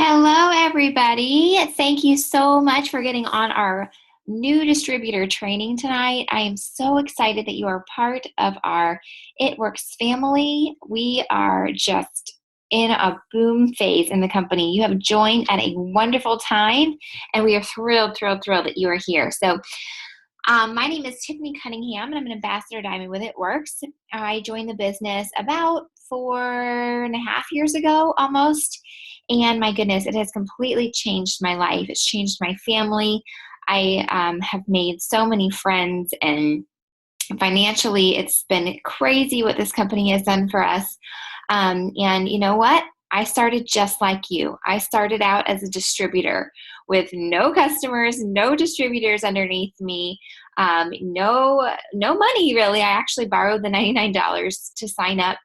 Hello, everybody. Thank you so much for getting on our new distributor training tonight. I am so excited that you are part of our It Works family. We are just in a boom phase in the company. You have joined at a wonderful time, and we are thrilled that you are here. My name is Tiffany Cunningham, and I'm an ambassador Diamond with It Works. I joined the business about 4.5 years ago, almost. And my goodness, it has completely changed my life. It's changed my family. I have made so many friends, and financially, it's been crazy what this company has done for us. And you know what? I started just like you. I started out as a distributor with no customers, no distributors underneath me, no money really. I actually borrowed the $99 to sign up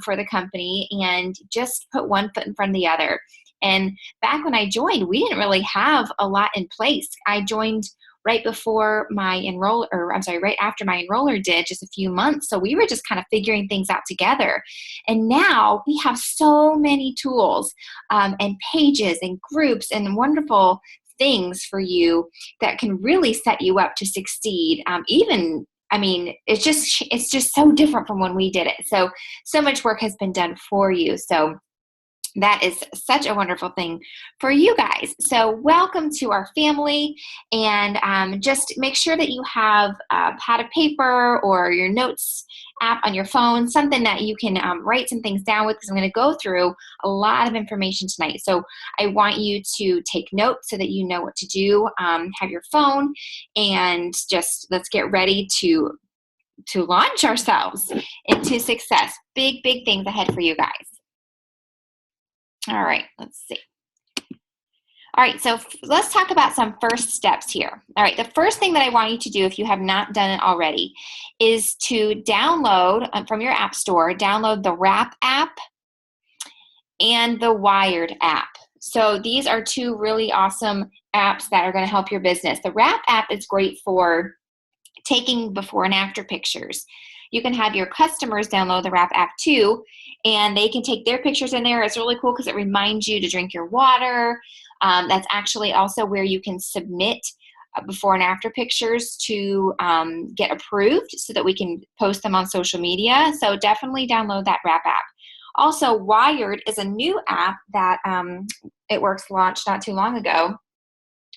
for the company and just put one foot in front of the other. And back when I joined, we didn't really have a lot in place. I joined right before my right after my enroller did, just a few months. So we were just kind of figuring things out together. And now we have so many tools and pages and groups and wonderful things for you that can really set you up to succeed. It's just so different from when we did it. So much work has been done for you. So that is such a wonderful thing for you guys. So welcome to our family, and just make sure that you have a pad of paper or your notes app on your phone, something that you can write some things down with, because I'm going to go through a lot of information tonight. So I want you to take notes so that you know what to do. Have your phone, and just let's get ready to launch ourselves into success. Big things ahead for you guys. All right, let's see. All right, so let's talk about some first steps here. All right, the first thing that I want you to do, if you have not done it already, is to download from your app store, download the Wrap app and the Wired app. So these are two really awesome apps that are going to help your business. The Wrap app is great for taking before and after pictures. You can have your customers download the Wrap app too, and they can take their pictures in there. It's really cool because it reminds you to drink your water. That's actually also where you can submit before and after pictures to get approved so that we can post them on social media. So definitely download that Wrap app. Also, Wired is a new app that It Works launched not too long ago.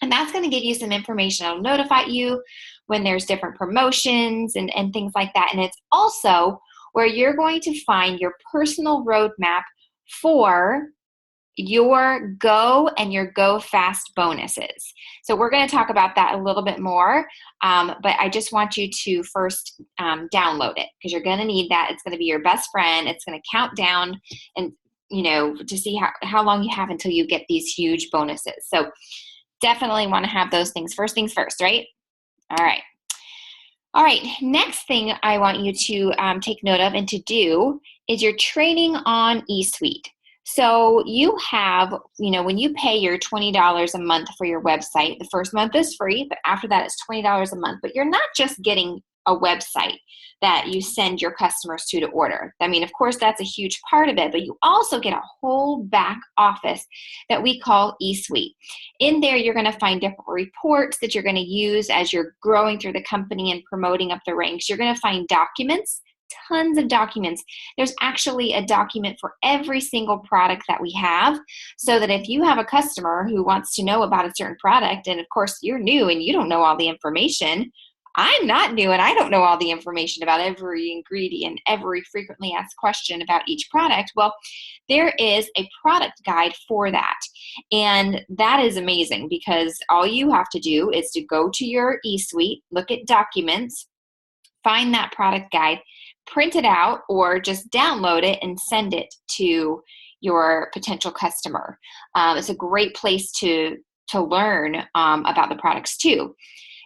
And that's going to give you some information. It'll notify you when there's different promotions and things like that. And it's also where you're going to find your personal roadmap for your Go and your Go Fast bonuses. So we're going to talk about that a little bit more, but I just want you to first download it, because you're going to need that. It's going to be your best friend. It's going to count down and to see how long you have until you get these huge bonuses. So definitely want to have those things first, right? All right. Next thing I want you to take note of and to do is your training on eSuite. So you have, when you pay your $20 a month for your website, the first month is free, but after that it's $20 a month. But you're not just getting a website that you send your customers to order. I mean, of course, that's a huge part of it, but you also get a whole back office that we call eSuite. In there, you're going to find different reports that you're going to use as you're growing through the company and promoting up the ranks. You're going to find documents, tons of documents. There's actually a document for every single product that we have, so that if you have a customer who wants to know about a certain product, and of course you're new and you don't know all the information, I'm not new and I don't know all the information about every ingredient, every frequently asked question about each product. Well, there is a product guide for that. And that is amazing, because all you have to do is to go to your eSuite, look at documents, find that product guide, print it out, or just download it and send it to your potential customer. It's a great place to learn about the products too.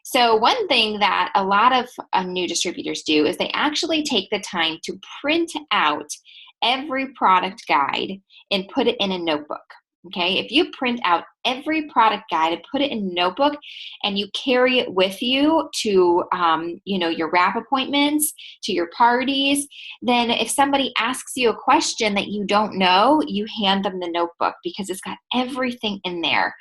So one thing that a lot of new distributors do is they actually take the time to print out every product guide and put it in a notebook. Okay, if you print out every product guide and put it in a notebook and you carry it with you to your wrap appointments, to your parties, then if somebody asks you a question that you don't know, you hand them the notebook because it's got everything in there.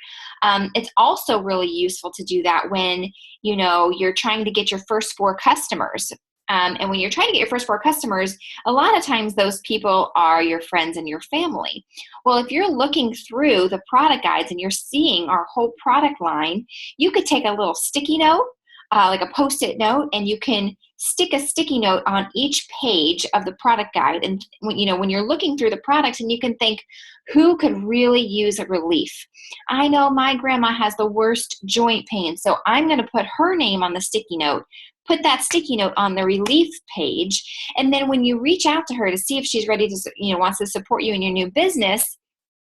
It's also really useful to do that when you're trying to get your first 4 customers. And when you're trying to get your first 4 customers, a lot of times those people are your friends and your family. Well, if you're looking through the product guides and you're seeing our whole product line, you could take a little sticky note, like a Post-it note, and you can stick a sticky note on each page of the product guide. And when you're looking through the products, and you can think, who could really use a relief? I know my grandma has the worst joint pain, so I'm going to put her name on the sticky note. Put that sticky note on the relief page, and then when you reach out to her to see if she's ready to, wants to support you in your new business,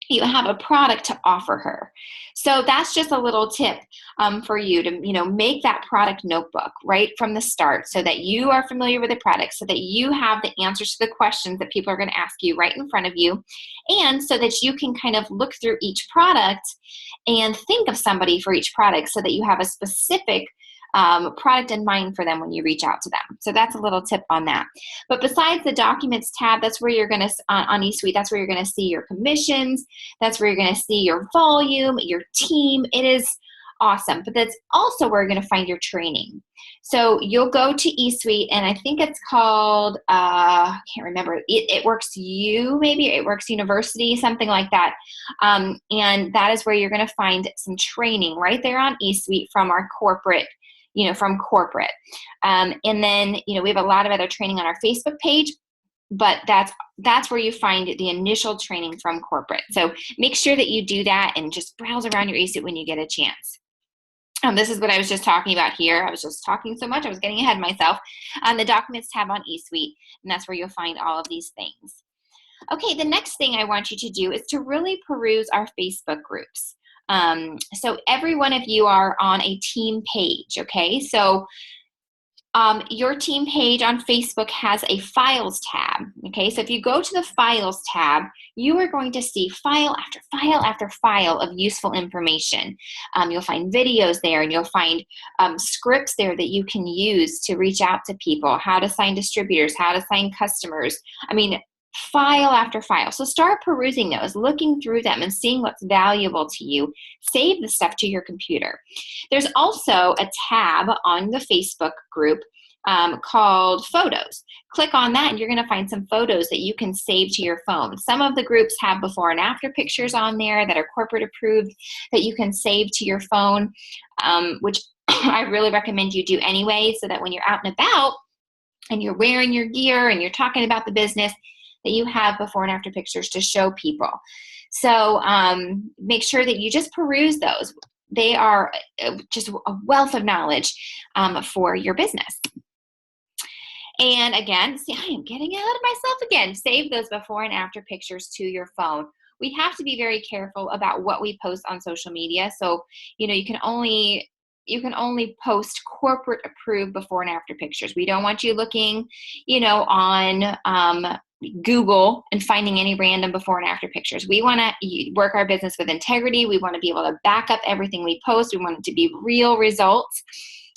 you have a product to offer her. So that's just a little tip for you to, make that product notebook right from the start so that you are familiar with the product, so that you have the answers to the questions that people are going to ask you right in front of you, and so that you can kind of look through each product and think of somebody for each product so that you have a specific product in mind for them when you reach out to them. So that's a little tip on that. But besides the documents tab, that's where you're going to, on eSuite, that's where you're going to see your commissions. That's where you're going to see your volume, your team. It is awesome. But that's also where you're going to find your training. So you'll go to eSuite, and I think it's called, I can't remember, It Works U, maybe, It Works University, something like that. And that is where you're going to find some training right there on eSuite from our corporate from corporate. And then, we have a lot of other training on our Facebook page, but that's where you find the initial training from corporate. So make sure that you do that and just browse around your eSuite when you get a chance. This is what I was just talking about here. I was just talking so much, I was getting ahead of myself. The Documents tab on eSuite, and that's where you'll find all of these things. Okay, the next thing I want you to do is to really peruse our Facebook groups. So every one of you are on a team page, okay? So your team page on Facebook has a Files tab, okay? So if you go to the Files tab, you are going to see file after file after file of useful information. You'll find videos there, and you'll find scripts there that you can use to reach out to people, how to sign distributors, how to sign customers. File after file. So start perusing those, looking through them and seeing what's valuable to you. Save the stuff to your computer. There's also a tab on the Facebook group called Photos. Click on that and you're going to find some photos that you can save to your phone. Some of the groups have before and after pictures on there that are corporate approved that you can save to your phone, which I really recommend you do anyway, so that when you're out and about and you're wearing your gear and you're talking about the business, that you have before and after pictures to show people. So make sure that you just peruse those. They are just a wealth of knowledge for your business. And again, see, I am getting ahead of myself again. Save those before and after pictures to your phone. We have to be very careful about what we post on social media. So, you can only post corporate approved before and after pictures. We don't want you looking, on Google and finding any random before and after pictures. We want to work our business with integrity. We want to be able to back up everything we post. We want it to be real results.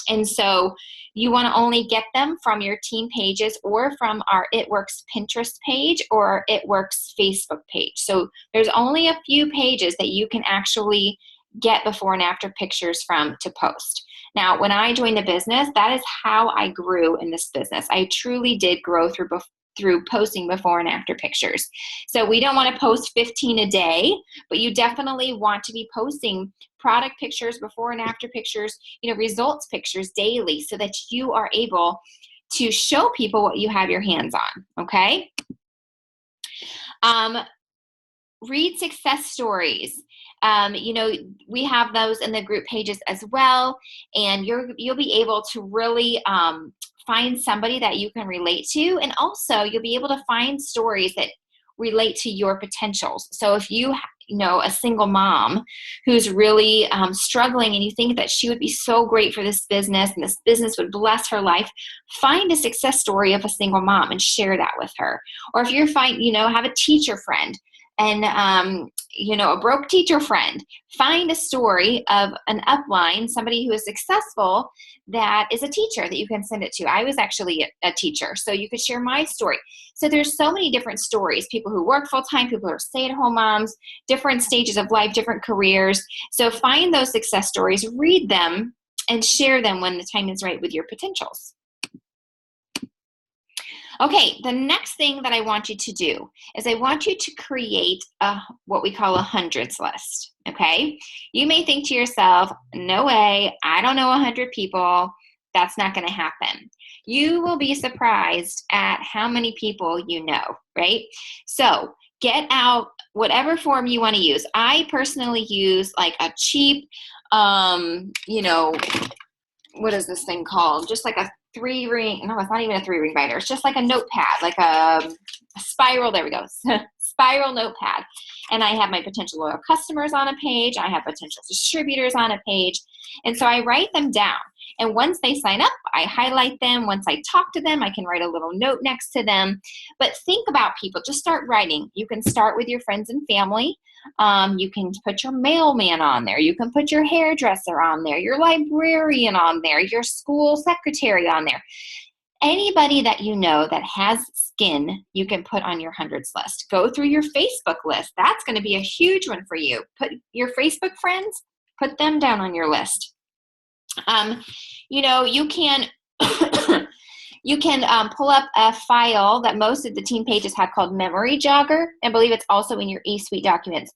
And so you want to only get them from your team pages or from our It Works Pinterest page or our It Works Facebook page. So there's only a few pages that you can actually get before and after pictures from to post. Now, when I joined the business, that is how I grew in this business. I truly did grow through posting before and after pictures. So we don't want to post 15 a day, but you definitely want to be posting product pictures, before and after pictures, results pictures daily so that you are able to show people what you have your hands on, okay? Read success stories. We have those in the group pages as well, and you'll be able to really find somebody that you can relate to, and also you'll be able to find stories that relate to your potentials. So if you know a single mom who's really struggling and you think that she would be so great for this business and this business would bless her life, find a success story of a single mom and share that with her. Or if you're have a teacher friend and a broke teacher friend. Find a story of an upline, somebody who is successful that is a teacher that you can send it to. I was actually a teacher, so you could share my story. So there's so many different stories, people who work full-time, people who are stay-at-home moms, different stages of life, different careers. So find those success stories, read them, and share them when the time is right with your potentials. Okay, the next thing that I want you to do is I want you to create what we call a hundreds list, okay? You may think to yourself, no way, I don't know 100 people. That's not gonna happen. You will be surprised at how many people you know, right? So get out whatever form you wanna use. I personally use like a cheap, what is this thing called? Just like a 3-ring, no, it's not even a 3-ring binder. It's just like a notepad, like a spiral, there we go, spiral notepad. And I have my potential loyal customers on a page. I have potential distributors on a page. And so I write them down. And once they sign up, I highlight them. Once I talk to them, I can write a little note next to them. But think about people. Just start writing. You can start with your friends and family. You can put your mailman on there. You can put your hairdresser on there, your librarian on there, your school secretary on there. Anybody that you know that has skin, you can put on your hundreds list. Go through your Facebook list. That's going to be a huge one for you. Put your Facebook friends, put them down on your list. You can you can pull up a file that most of the team pages have called Memory Jogger. I believe it's also in your eSuite documents.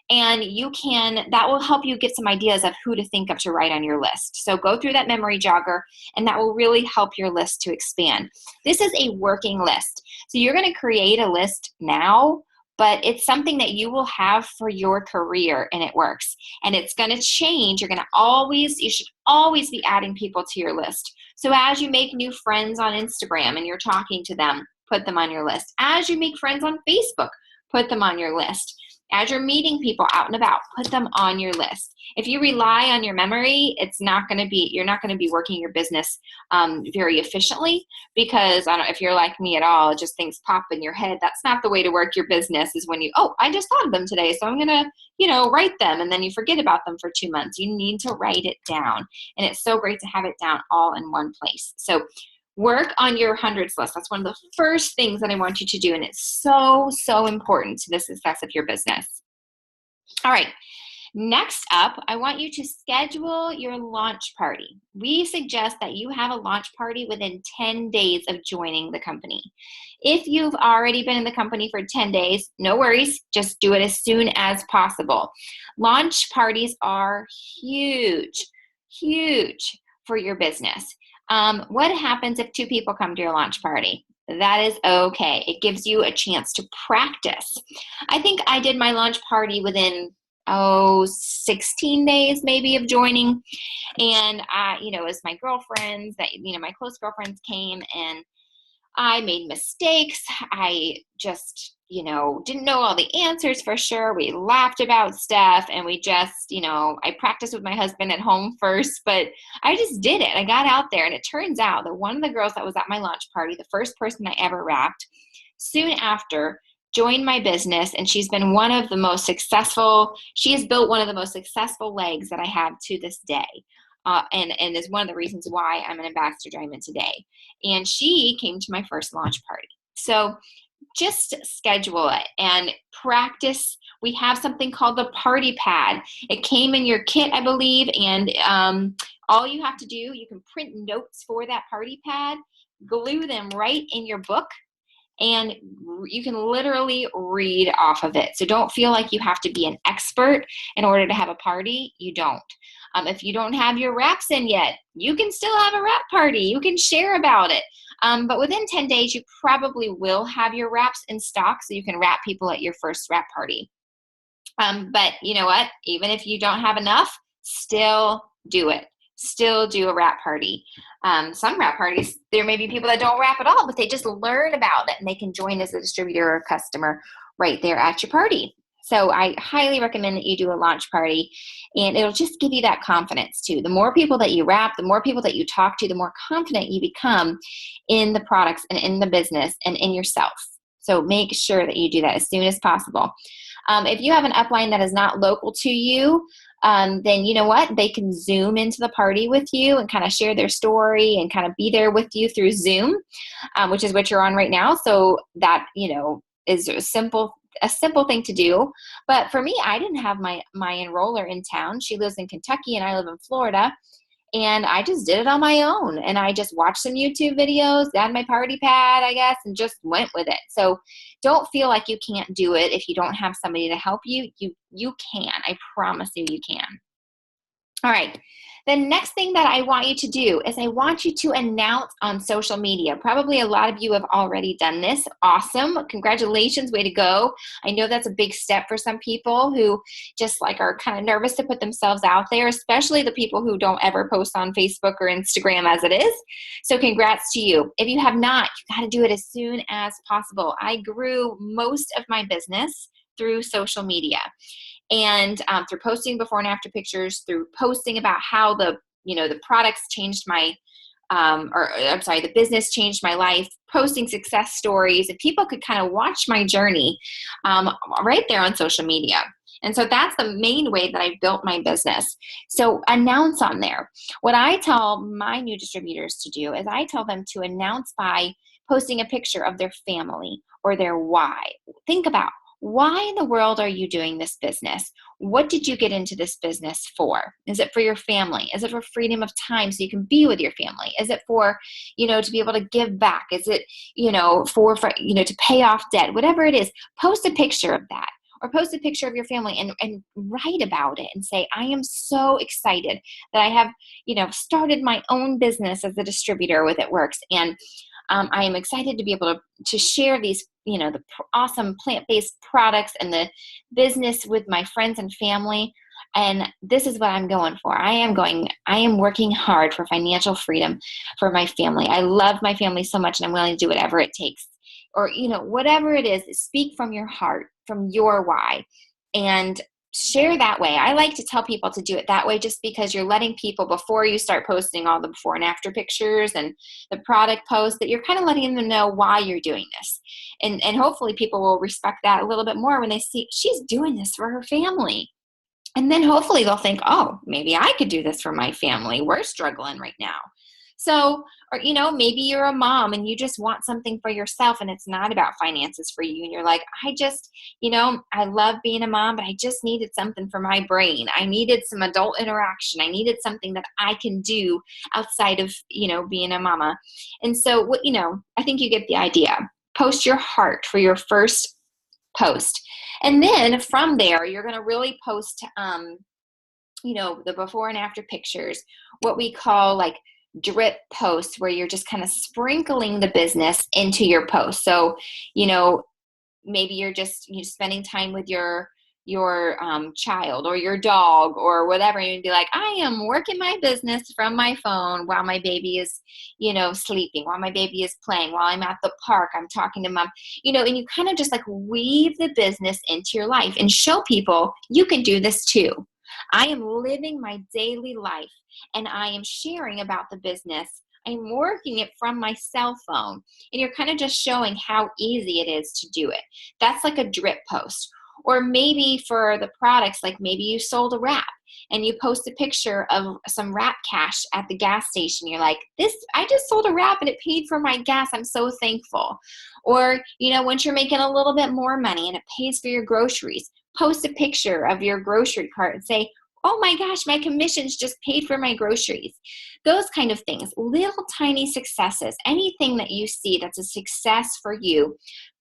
And that will help you get some ideas of who to think of to write on your list. So go through that Memory Jogger, and that will really help your list to expand. This is a working list. So you're going to create a list now, but it's something that you will have for your career, and it works. And it's going to change. You should always be adding people to your list. So as you make new friends on Instagram and you're talking to them, put them on your list. As you make friends on Facebook, put them on your list. As you're meeting people out and about, put them on your list. If you rely on your memory, you're not going to be working your business very efficiently, because I don't know if you're like me at all, just things pop in your head. That's not the way to work your business, is when I just thought of them today, so I'm going to, write them, and then you forget about them for 2 months. You need to write it down, and it's so great to have it down all in one place. So work on your hundreds list. That's one of the first things that I want you to do, and it's so, so important to the success of your business. All right. Next up, I want you to schedule your launch party. We suggest that you have a launch party within 10 days of joining the company. If you've already been in the company for 10 days, no worries. Just do it as soon as possible. Launch parties are huge, huge for your business. What happens if 2 people come to your launch party? That is okay. It gives you a chance to practice. I think I did my launch party within 16 days maybe of joining. And it was my girlfriends my close girlfriends came, and I made mistakes. I just, didn't know all the answers for sure. We laughed about stuff, and we just, I practiced with my husband at home first, but I just did it. I got out there, and it turns out that one of the girls that was at my launch party, the first person I ever wrapped, soon after joined my business, and she's been she has built one of the most successful legs that I have to this day. And is one of the reasons why I'm an Ambassador Diamond today. And she came to my first launch party. So just schedule it and practice. We have something called the Party Pad. It came in your kit, I believe, and all you have to do, you can print notes for that Party Pad, glue them right in your book, and you can literally read off of it. So don't feel like you have to be an expert in order to have a party. You don't. If you don't have your wraps in yet, you can still have a wrap party. You can share about it. But within 10 days, you probably will have your wraps in stock, so you can wrap people at your first wrap party. But you know what? Even if you don't have enough, still do it. Still do a wrap party. Some wrap parties, there may be people that don't wrap at all, but they just learn about it, and they can join as a distributor or customer right there at your party. So I highly recommend that you do a launch party, and it'll just give you that confidence too. The more people that you wrap, the more people that you talk to, the more confident you become in the products and in the business and in yourself. So make sure that you do that as soon as possible. If you have an upline that is not local to you, then you know what? They can Zoom into the party with you and kind of share their story and kind of be there with you through Zoom, which is what you're on right now. So that, is a simple thing to do. But for me, I didn't have my enroller in town. She lives in Kentucky and I live in Florida. And I just did it on my own. And I just watched some YouTube videos, got my party pad, I guess, and just went with it. So don't feel like you can't do it if you don't have somebody to help you. You can. I promise you, you can. All right. The next thing that I want you to do is I want you to announce on social media. Probably a lot of you have already done this. Awesome. Congratulations. Way to go. I know that's a big step for some people who just are kind of nervous to put themselves out there, especially the people who don't ever post on Facebook or Instagram as it is. So congrats to you. If you have not, you got to do it as soon as possible. I grew most of my business through social media. And through posting before and after pictures, through posting about how the products changed the business changed my life, posting success stories, and people could kind of watch my journey right there on social media. And so that's the main way that I built my business. So announce on there. What I tell my new distributors to do is I tell them to announce by posting a picture of their family or their why. Think about, why in the world are you doing this business? What did you get into this business for? Is it for your family? Is it for freedom of time so you can be with your family? Is it for, to be able to give back? Is it, for to pay off debt? Whatever it is, post a picture of that. Or post a picture of your family and write about it and say, I am so excited that I have, started my own business as a distributor with It Works. And I am excited to be able to share these, the awesome plant-based products and the business with my friends and family. And this is what I'm going for. I am working hard for financial freedom for my family. I love my family so much and I'm willing to do whatever it takes. Or, whatever it is, speak from your heart, from your why, and share that way. I like to tell people to do it that way just because you're letting people, before you start posting all the before and after pictures and the product posts, that you're kind of letting them know why you're doing this. And hopefully people will respect that a little bit more when they see she's doing this for her family. And then hopefully they'll think, oh, maybe I could do this for my family. We're struggling right now. So, or, maybe you're a mom and you just want something for yourself and it's not about finances for you. And you're like, I just, I love being a mom, but I just needed something for my brain. I needed some adult interaction. I needed something that I can do outside of, being a mama. And so, I think you get the idea. Post your heart for your first post. And then from there, you're going to really post, the before and after pictures, what we call drip posts, where you're just kind of sprinkling the business into your post. So, maybe you're just spending time with your child or your dog or whatever, and you'd be like, I am working my business from my phone while my baby is, sleeping, while my baby is playing, while I'm at the park, I'm talking to mom, and you kind of just weave the business into your life and show people you can do this too. I am living my daily life and I am sharing about the business. I'm working it from my cell phone, and you're kind of just showing how easy it is to do it. That's like a drip post. Or maybe for the products, maybe you sold a wrap and you post a picture of some wrap cash at the gas station. You're like, I just sold a wrap and it paid for my gas. I'm so thankful. Or, once you're making a little bit more money and it pays for your groceries, post a picture of your grocery cart and say, oh my gosh, my commissions just paid for my groceries. Those kind of things, little tiny successes, anything that you see that's a success for you,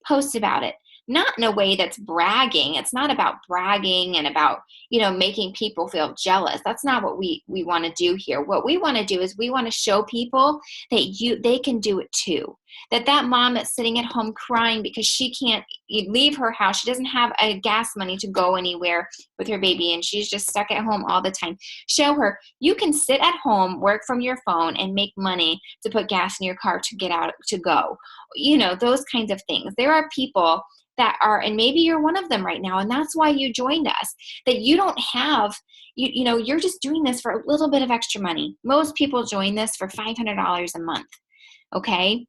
post about it. Not in a way that's bragging. It's not about bragging and about, making people feel jealous. That's not what we want to do here. What we want to do is we want to show people that they can do it too. That mom that's sitting at home crying because she can't leave her house, she doesn't have a gas money to go anywhere with her baby and she's just stuck at home all the time. Show her you can sit at home, work from your phone, and make money to put gas in your car to get out to go. Those kinds of things. There are people that are, and maybe you're one of them right now, and that's why you joined us, that you don't have, you're just doing this for a little bit of extra money. Most people join this for $500 a month, okay?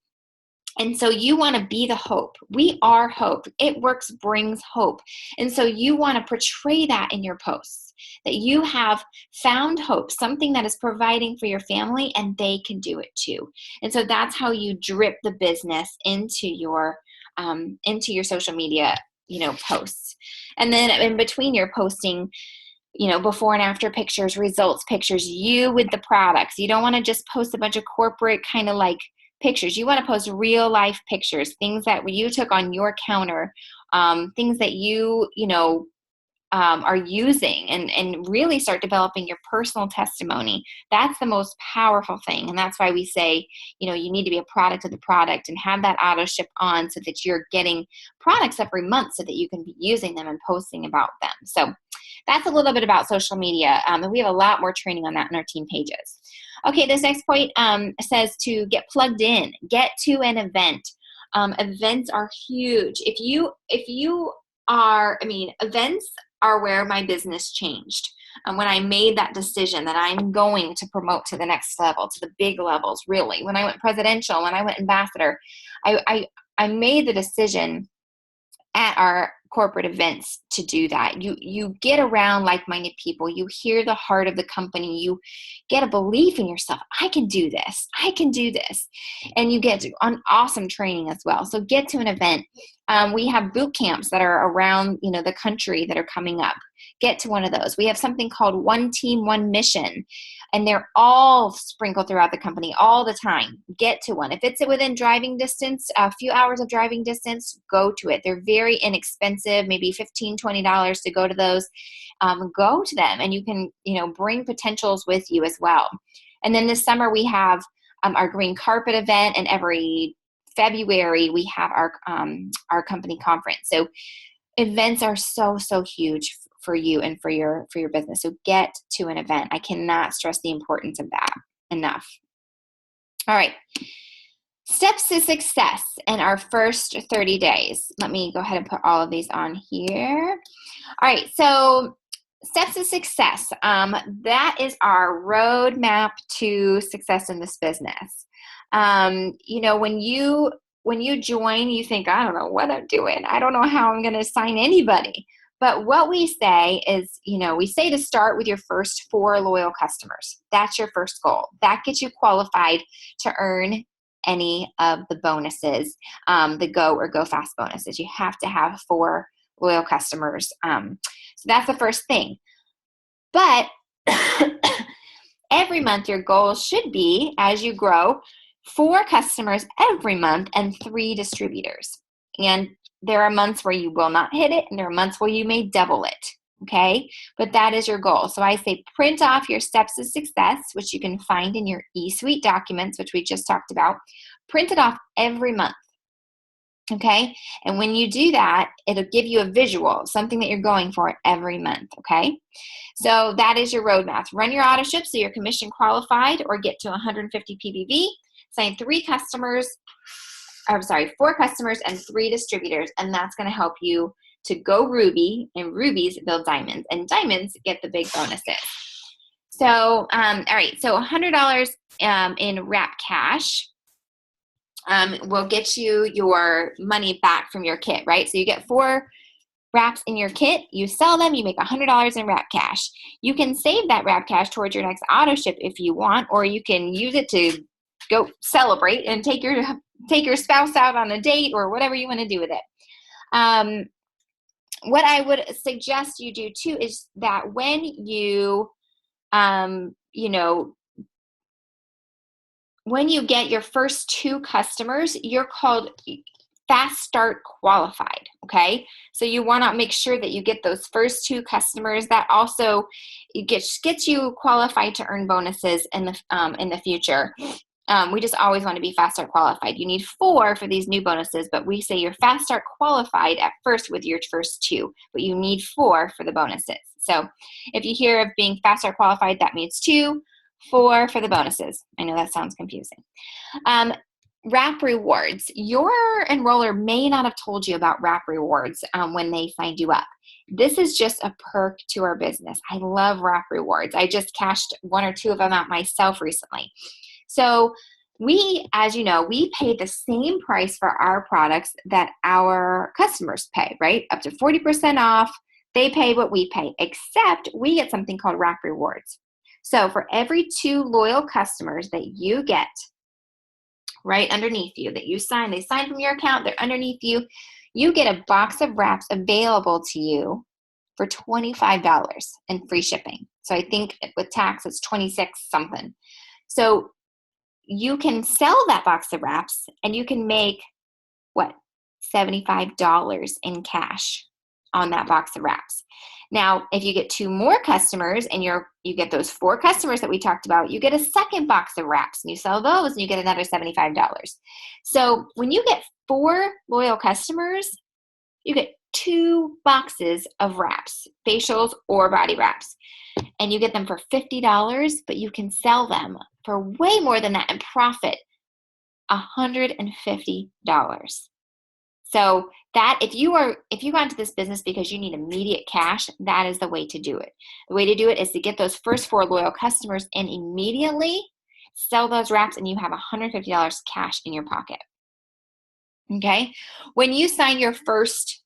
And so you want to be the hope. We are hope. It Works brings hope. And so you want to portray that in your posts, that you have found hope, something that is providing for your family, and they can do it too. And so that's how you drip the business into your social media, posts. And then in between, you're posting before and after pictures, results pictures, you with the products. You don't want to just post a bunch of corporate kind of like pictures. You want to post real life pictures, things that you took on your counter, things that are using, and really start developing your personal testimony. That's the most powerful thing. And that's why we say, you need to be a product of the product and have that auto ship on so that you're getting products every month so that you can be using them and posting about them. So that's a little bit about social media. And we have a lot more training on that in our team pages. Okay, this next point says to get plugged in, get to an event. Events are huge. Events are where my business changed. When I made that decision that I'm going to promote to the next level, to the big levels, really. When I went presidential, when I went ambassador, I made the decision at our corporate events to do that. You get around like-minded people. You hear the heart of the company. You get a belief in yourself. I can do this. I can do this. And you get an awesome training as well. So get to an event. We have boot camps that are around, the country that are coming up. Get to one of those. We have something called One Team, One Mission, and they're all sprinkled throughout the company all the time. Get to one. If it's within driving distance, a few hours of driving distance, go to it. They're very inexpensive, maybe $15, $20 to go to those. Go to them, and you can, bring potentials with you as well. And then this summer we have our green carpet event, and every February we have our company conference. So events are so huge for you and for your business. So get to an event. I cannot stress the importance of that enough. All right. Steps to success in our first 30 days. Let me go ahead and put all of these on here. All right. So steps to success. That is our roadmap to success in this business. When you join, you think, I don't know what I'm doing. I don't know how I'm going to sign anybody. But what we say is, we say to start with your first 4 loyal customers. That's your first goal. That gets you qualified to earn any of the bonuses, the Go or Go Fast bonuses. You have to have 4 loyal customers. So that's the first thing. But every month, your goal should be, as you grow, 4 customers every month and 3 distributors. And there are months where you will not hit it, and there are months where you may double it, okay? But that is your goal. So I say print off your steps to success, which you can find in your eSuite documents, which we just talked about. Print it off every month, okay? And when you do that, it'll give you a visual, something that you're going for every month, okay? So that is your roadmap. Run your auto ship so you're commission qualified or get to 150 PBV. Sign 4 customers and 3 distributors, and that's going to help you to go Ruby, and rubies build diamonds, and diamonds get the big bonuses. So, all right, so $100 in wrap cash will get you your money back from your kit, right? So you get 4 wraps in your kit, you sell them, you make $100 in wrap cash. You can save that wrap cash towards your next auto ship if you want, or you can use it to go celebrate and take your spouse out on a date or whatever you want to do with it. What I would suggest you do too is that when you, when you get your first 2 customers, you're called fast start qualified, okay? So you want to make sure that you get those first 2 customers. That also gets you qualified to earn bonuses in the future. We just always want to be fast start qualified. You need 4 for these new bonuses, but we say you're fast start qualified at first with your first 2, but you need 4 for the bonuses. So if you hear of being fast start qualified, that means 2, 4 for the bonuses. I know that sounds confusing. Wrap rewards. Your enroller may not have told you about wrap rewards when they signed you up. This is just a perk to our business. I love wrap rewards. I just cashed 1 or 2 of them out myself recently. So we, as you know, we pay the same price for our products that our customers pay, right? Up to 40% off. They pay what we pay, except we get something called Wrap Rewards. So for every 2 loyal customers that you get right underneath you, that you sign, they sign from your account, they're underneath you, you get a box of wraps available to you for $25 and free shipping. So I think with tax, it's 26 something. So you can sell that box of wraps and you can make what? $75 in cash on that box of wraps. Now, if you get 2 more customers and you get those 4 customers that we talked about, you get a second box of wraps and you sell those and you get another $75. So when you get 4 loyal customers, you get 2 boxes of wraps, facials or body wraps, and you get them for $50, but you can sell them for way more than that and profit $150. So that if you got into this business because you need immediate cash, that is the way to do it. The way to do it is to get those first 4 loyal customers and immediately sell those wraps, and you have $150 cash in your pocket. Okay? When you sign your first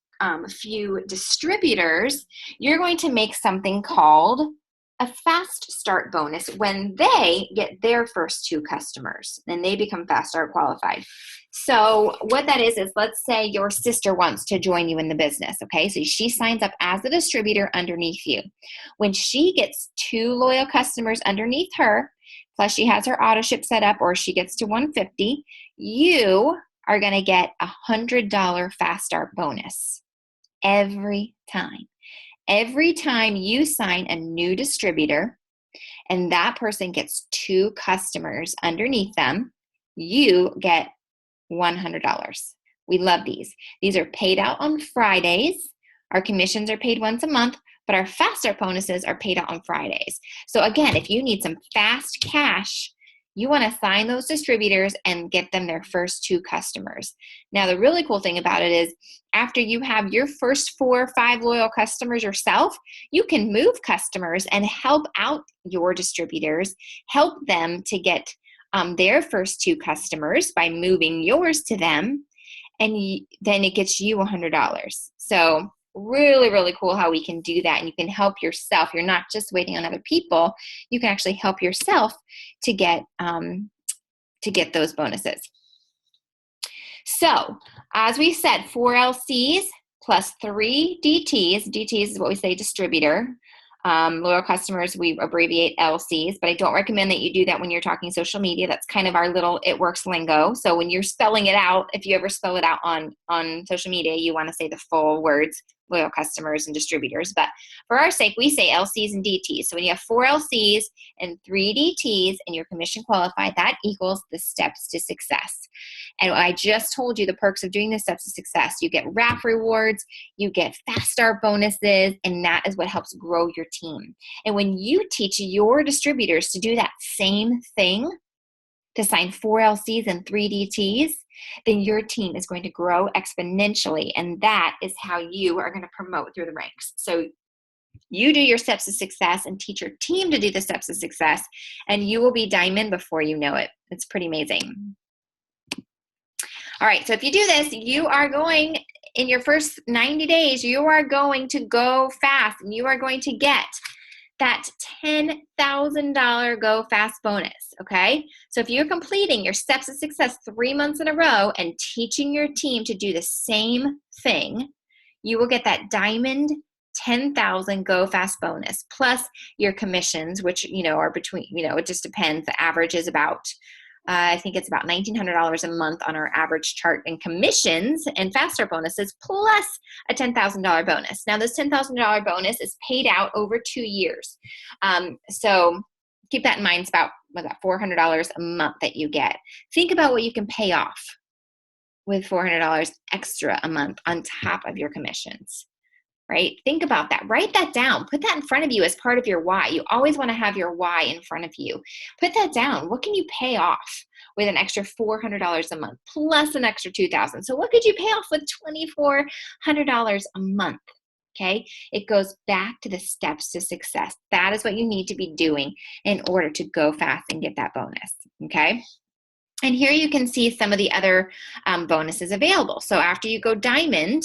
few distributors, you're going to make something called a fast start bonus when they get their first 2 customers and they become fast start qualified. So what that is let's say your sister wants to join you in the business, okay? So she signs up as a distributor underneath you. When she gets 2 loyal customers underneath her, plus she has her auto ship set up or she gets to 150, you are going to get $100 fast start bonus every time. Every time you sign a new distributor and that person gets 2 customers underneath them, you get $100. We love these. These are paid out on Fridays. Our commissions are paid once a month, but our fast start bonuses are paid out on Fridays. So again, if you need some fast cash, you want to sign those distributors and get them their first 2 customers. Now, the really cool thing about it is after you have your first 4 or 5 loyal customers yourself, you can move customers and help out your distributors, help them to get their first 2 customers by moving yours to them, and then it gets you $100. So really, really cool how we can do that, and you can help yourself. You're not just waiting on other people. You can actually help yourself to get those bonuses. So as we said, 4 LCs plus 3 DTs. DTs is what we say distributor. Loyal customers, we abbreviate LCs, but I don't recommend that you do that when you're talking social media. That's kind of our little It Works lingo. So when you're spelling it out, if you ever spell it out on social media, you want to say the full words, loyal customers and distributors. But for our sake, we say LCs and DTs. So when you have 4 LCs and 3 DTs and you're commission qualified, that equals the steps to success. And I just told you the perks of doing the steps to success. You get Wrap Rewards, you get fast start bonuses, and that is what helps grow your team. And when you teach your distributors to do that same thing, to sign 4 LCs and 3 DTs, then your team is going to grow exponentially. And that is how you are going to promote through the ranks. So you do your steps to success and teach your team to do the steps to success, and you will be diamond before you know it. It's pretty amazing. All right, so if you do this, you are going, in your first 90 days, you are going to go fast, and you are going to get that $10,000 Go Fast bonus, okay? So if you're completing your steps to success 3 months in a row and teaching your team to do the same thing, you will get that diamond 10,000 Go Fast bonus plus your commissions, which, are between, it just depends. The average is about, I think it's about $1,900 a month on our average chart in commissions and fast start bonuses, plus a $10,000 bonus. Now, this $10,000 bonus is paid out over 2 years. So keep that in mind. It's about $400 a month that you get. Think about what you can pay off with $400 extra a month on top of your commissions. Right? Think about that. Write that down. Put that in front of you as part of your why. You always want to have your why in front of you. Put that down. What can you pay off with an extra $400 a month plus an extra $2,000? So what could you pay off with $2,400 a month? Okay? It goes back to the steps to success. That is what you need to be doing in order to go fast and get that bonus. Okay? And here you can see some of the other bonuses available. So after you go diamond,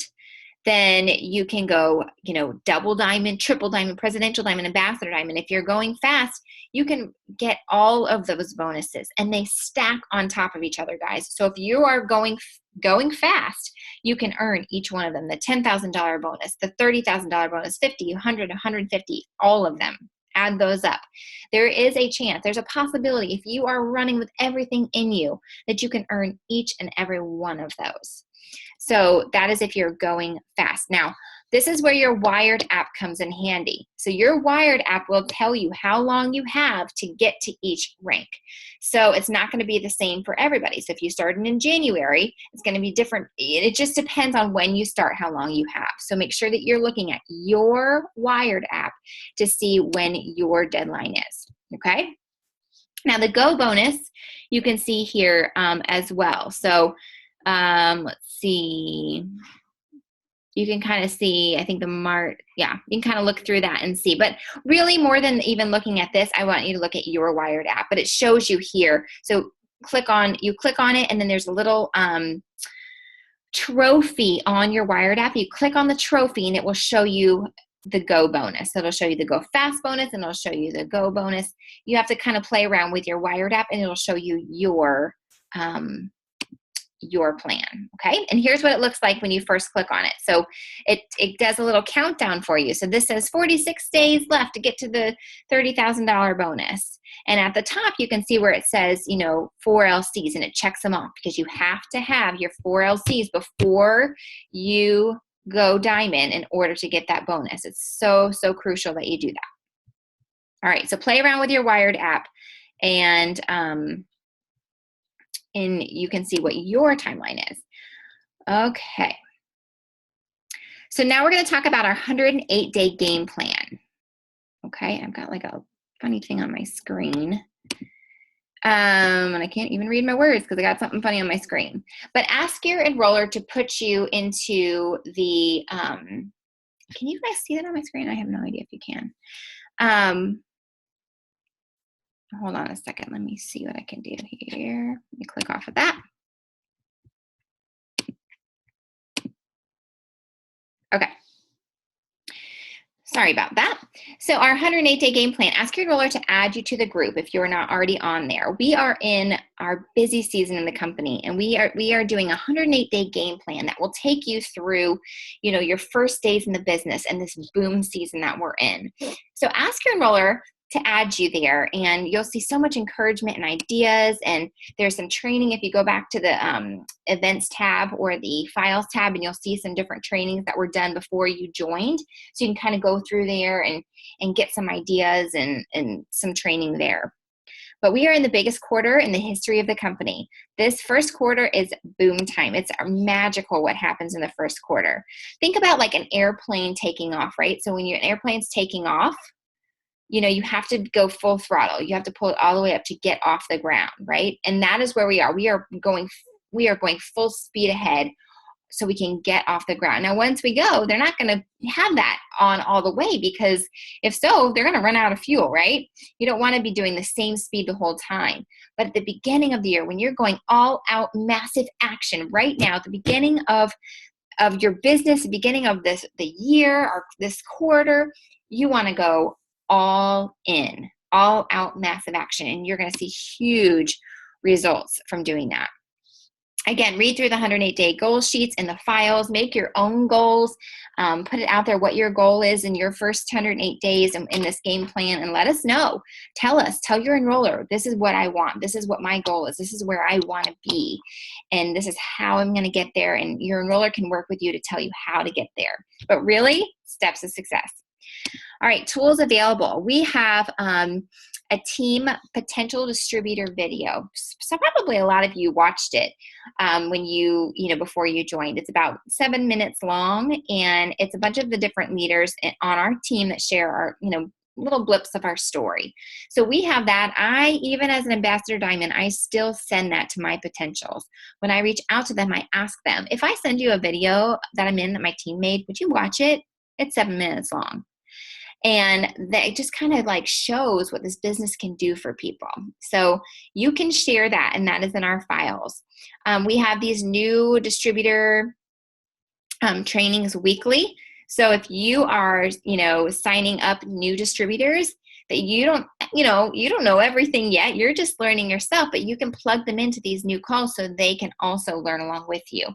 then you can go, you know, double diamond, triple diamond, presidential diamond, ambassador diamond. If you're going fast, you can get all of those bonuses, and they stack on top of each other, guys. So if you are going fast, you can earn each one of them. The $10,000 bonus, the $30,000 bonus, 50, 100, 150, all of them. Add those up. There is a chance, there's a possibility, if you are running with everything in you, that you can earn each and every one of those. So that is if you're going fast. Now, this is where your Wired app comes in handy. So your Wired app will tell you how long you have to get to each rank. So it's not going to be the same for everybody. So if you started in January, it's going to be different. It just depends on when you start, how long you have. So make sure that you're looking at your Wired app to see when your deadline is, okay? Now the Go bonus, you can see here as well. So let's see. You can kind of see, I think you can kind of look through that and see. But really, more than even looking at this, I want you to look at your Wired app. But it shows you here. So you click on it, and then there's a little trophy on your Wired app. You click on the trophy, and it will show you the Go bonus. So it'll show you the Go Fast bonus, and it'll show you the Go bonus. You have to kind of play around with your Wired app, and it'll show you your plan, okay? And here's what it looks like when you first click on it. So it does a little countdown for you. So this says 46 days left to get to the $30,000 bonus. And at the top, you can see where it says, you know, 4 LCs, and it checks them off because you have to have your 4 LCs before you go diamond in order to get that bonus. It's so, so crucial that you do that. All right, so play around with your Wired app, and you can see what your timeline is. Okay. So now we're going to talk about our 108-day game plan. Okay, I've got like a funny thing on my screen. And I can't even read my words because I got something funny on my screen. But ask your enroller to put you into the, can you guys see that on my screen? I have no idea if you can. Hold on a second. Let me see what I can do here. Let me click off of that. Okay. Sorry about that. So our 108-day game plan, ask your enroller to add you to the group if you're not already on there. We are in our busy season in the company, and we are doing a 108-day game plan that will take you through, you know, your first days in the business and this boom season that we're in. So ask your enroller to add you there, and you'll see so much encouragement and ideas, and there's some training if you go back to the events tab or the files tab, and you'll see some different trainings that were done before you joined, so you can kind of go through there and get some ideas and some training there. But we are in the biggest quarter in the history of the company. This first quarter is boom time. It's magical what happens in the first quarter. Think about like an airplane taking off, right? So when an airplane's taking off, you know, you have to go full throttle. You have to pull it all the way up to get off the ground, right? And that is where we are. We are going full speed ahead so we can get off the ground. Now, once we go, they're not going to have that on all the way, because if so, they're going to run out of fuel, right? You don't want to be doing the same speed the whole time. But at the beginning of the year, when you're going all out massive action right now, at the beginning of your business, the beginning of the year or this quarter, you want to go all in, all out massive action, and you're going to see huge results from doing that. Again, read through the 108-day goal sheets and the files, make your own goals, put it out there what your goal is in your first 108 days in this game plan, and let us know. Tell your enroller, this is what I want. This is what my goal is. This is where I want to be. And this is how I'm going to get there. And your enroller can work with you to tell you how to get there. But really, steps of success. All right, tools available. We have a team potential distributor video. So probably a lot of you watched it when before you joined. It's about 7 minutes long, and it's a bunch of the different leaders on our team that share our, little blips of our story. So we have that. Even as an Ambassador Diamond, I still send that to my potentials. When I reach out to them, I ask them, if I send you a video that I'm in that my team made, would you watch it? It's 7 minutes long. And that just kind of like shows what this business can do for people. So you can share that, and that is in our files. We have these new distributor trainings weekly. So if you are, signing up new distributors that you don't know everything yet, you're just learning yourself, but you can plug them into these new calls so they can also learn along with you.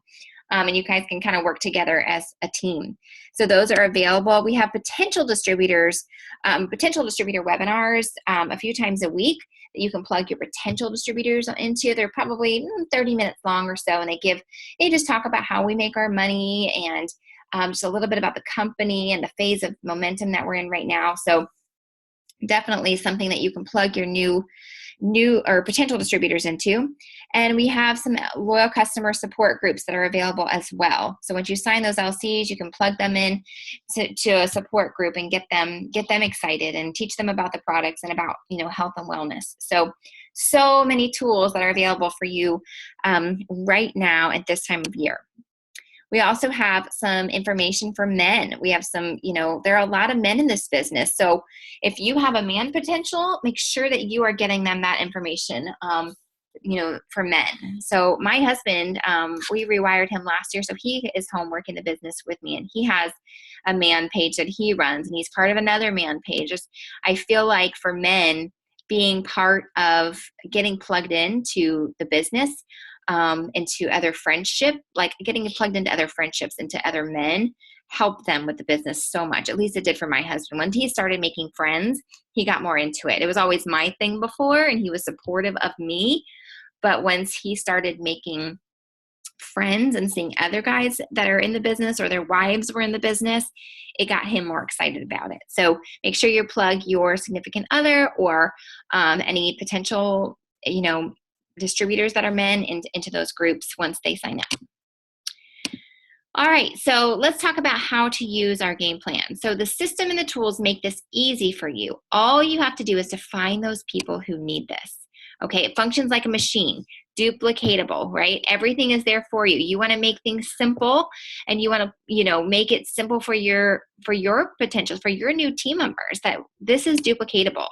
And you guys can kind of work together as a team. So those are available. We have potential distributor webinars a few times a week that you can plug your potential distributors into. They're probably 30 minutes long or so, and they just talk about how we make our money and just a little bit about the company and the phase of momentum that we're in right now. So definitely something that you can plug your new or potential distributors into. And we have some loyal customer support groups that are available as well. So once you sign those LCs, you can plug them in to a support group and get them excited and teach them about the products and about, health and wellness. So many tools that are available for you right now at this time of year. We also have some information for men. We have some, there are a lot of men in this business. So if you have a man potential, make sure that you are getting them that information, for men. So my husband, we rewired him last year. So he is home working the business with me, and he has a man page that he runs, and he's part of another man page. I feel like for men, being part of getting plugged into the business, into other friendship, like getting plugged into other friendships, into other men, help them with the business so much. At least it did for my husband. When he started making friends, he got more into it. It was always my thing before, and he was supportive of me. But once he started making friends and seeing other guys that are in the business or their wives were in the business, it got him more excited about it. So make sure you plug your significant other or any potential, distributors that are men into those groups once they sign up. All right, so let's talk about how to use our game plan. So the system and the tools make this easy for you. All you have to do is to find those people who need this. Okay, it functions like a machine, duplicatable, right? Everything is there for you. You want to make things simple, and you want to, make it simple for your potential, for your new team members, that this is duplicatable.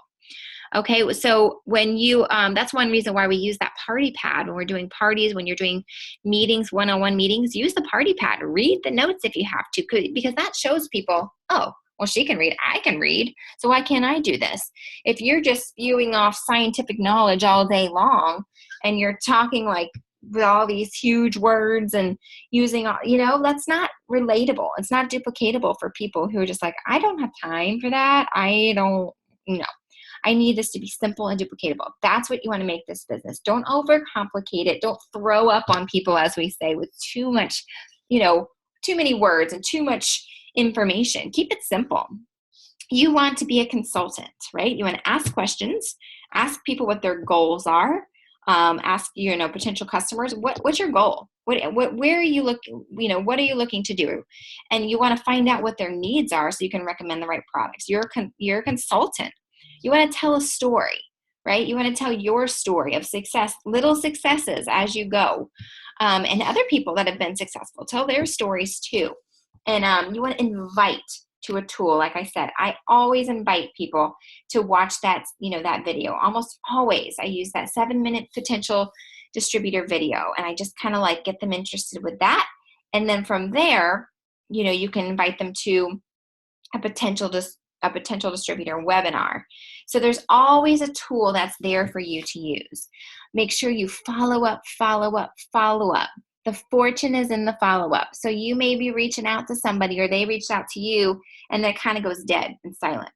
Okay, so when you, that's one reason why we use that party pad when we're doing parties, when you're doing meetings, one-on-one meetings, use the party pad. Read the notes if you have to, because that shows people, oh, well, she can read, I can read, so why can't I do this? If you're just spewing off scientific knowledge all day long, and you're talking like with all these huge words and using, that's not relatable. It's not duplicatable for people who are just like, I don't have time for that. I don't, I need this to be simple and duplicatable. That's what you want to make this business. Don't overcomplicate it. Don't throw up on people, as we say, with too much, too many words and too much information. Keep it simple. You want to be a consultant, right? You want to ask questions, ask people what their goals are, ask potential customers, what's your goal? Where are you looking? What are you looking to do? And you want to find out what their needs are so you can recommend the right products. You're a consultant. You want to tell a story, right? You want to tell your story of success, little successes as you go, and other people that have been successful. Tell their stories too. And you want to invite to a tool. Like I said, I always invite people to watch that video. Almost always I use that 7-minute potential distributor video, and I just kind of like get them interested with that. And then from there, you can invite them to a potential distributor webinar. So there's always a tool that's there for you to use. Make sure you follow up. The fortune is in the follow-up. So you may be reaching out to somebody, or they reached out to you, and then it kind of goes dead and silent.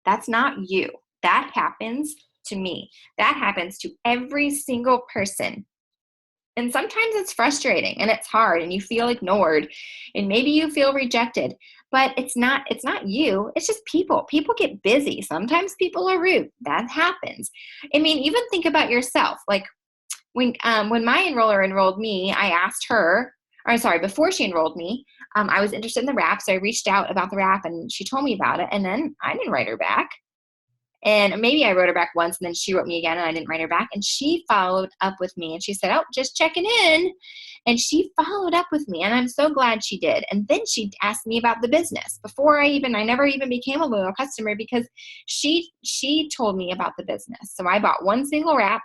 That's not you. That happens to me. That happens to every single person. And sometimes it's frustrating and it's hard and you feel ignored and maybe you feel rejected, but it's not you. It's just people. People get busy. Sometimes people are rude. That happens. I mean, even think about yourself. Like when my enroller enrolled me, I asked her, before she enrolled me, I was interested in the wrap. So I reached out about the wrap and she told me about it. And then I didn't write her back. And maybe I wrote her back once and then she wrote me again and I didn't write her back. And she followed up with me and she said, oh, just checking in. And she followed up with me and I'm so glad she did. And then she asked me about the business before I never even became a loyal customer because she told me about the business. So I bought one single wrap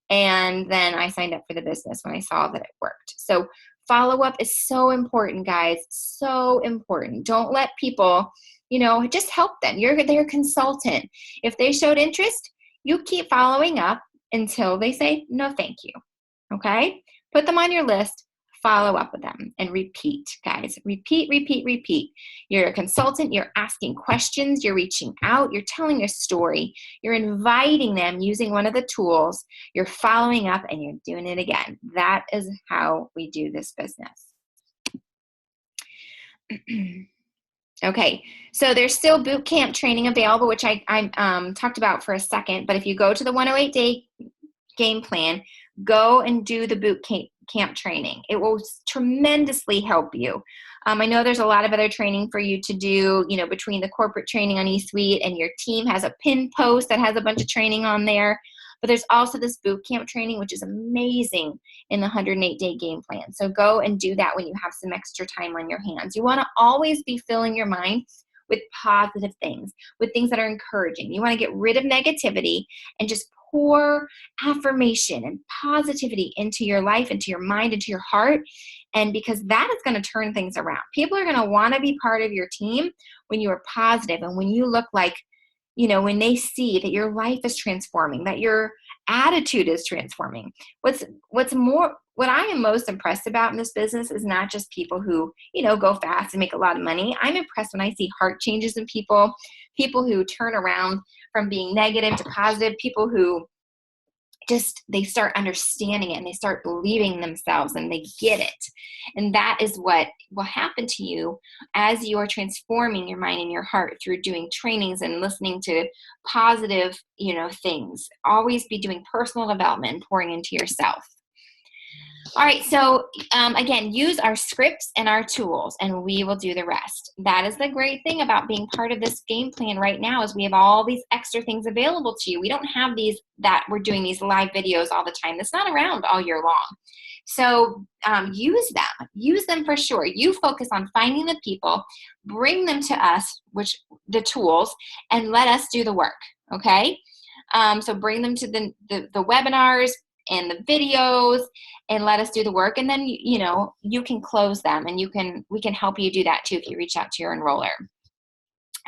and then I signed up for the business when I saw that it worked. So follow-up is so important, guys, so important. Don't let people, just help them. You're their consultant. If they showed interest, you keep following up until they say, no, thank you. Okay? Put them on your list, follow up with them, and repeat, guys. Repeat, repeat, repeat. You're a consultant. You're asking questions. You're reaching out. You're telling a story. You're inviting them using one of the tools. You're following up, and you're doing it again. That is how we do this business. Okay, so there's still boot camp training available, which I talked about for a second. But if you go to the 108-day game plan, go and do the boot camp training. It will tremendously help you. I know there's a lot of other training for you to do, between the corporate training on eSuite and your team has a pin post that has a bunch of training on there. But there's also this boot camp training, which is amazing in the 108-day game plan. So go and do that when you have some extra time on your hands. You want to always be filling your mind with positive things, with things that are encouraging. You want to get rid of negativity and just pour affirmation and positivity into your life, into your mind, into your heart. And because that is going to turn things around. People are going to want to be part of your team when you are positive and when you look like, when they see that your life is transforming, that your attitude is transforming. What I am most impressed about in this business is not just people who, go fast and make a lot of money. I'm impressed when I see heart changes in people who turn around from being negative to positive, people who they start understanding it and they start believing themselves and they get it. And that is what will happen to you as you are transforming your mind and your heart through doing trainings and listening to positive, things. Always be doing personal development and pouring into yourself. All right, so again, use our scripts and our tools, and we will do the rest. That is the great thing about being part of this game plan right now is we have all these extra things available to you. We don't have these that we're doing these live videos all the time. That's not around all year long. So use them. Use them for sure. You focus on finding the people, bring them to us, the tools, and let us do the work, okay? So bring them to the webinars and the videos and let us do the work. And then, you can close them and we can help you do that too if you reach out to your enroller.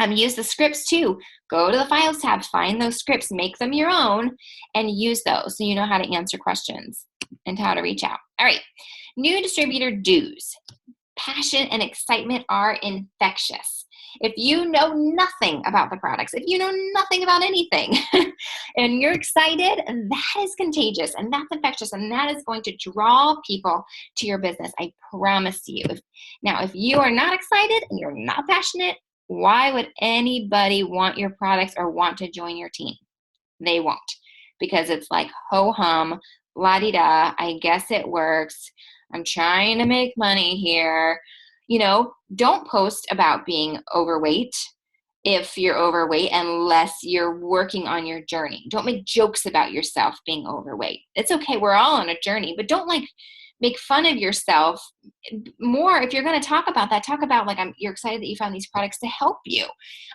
Use the scripts too. Go to the Files tab, find those scripts, make them your own, and use those so you know how to answer questions and how to reach out. All right, new distributor dues. Passion and excitement are infectious. If you know nothing about the products, if you know nothing about anything, and you're excited, that is contagious, and that's infectious, and that is going to draw people to your business. I promise you. Now, if you are not excited and you're not passionate, why would anybody want your products or want to join your team? They won't, because it's like ho-hum, la-di-da, I guess it works. I'm trying to make money here. Don't post about being overweight if you're overweight unless you're working on your journey. Don't make jokes about yourself being overweight. It's okay. We're all on a journey, but don't make fun of yourself more. If you're going to talk about that, talk about you're excited that you found these products to help you.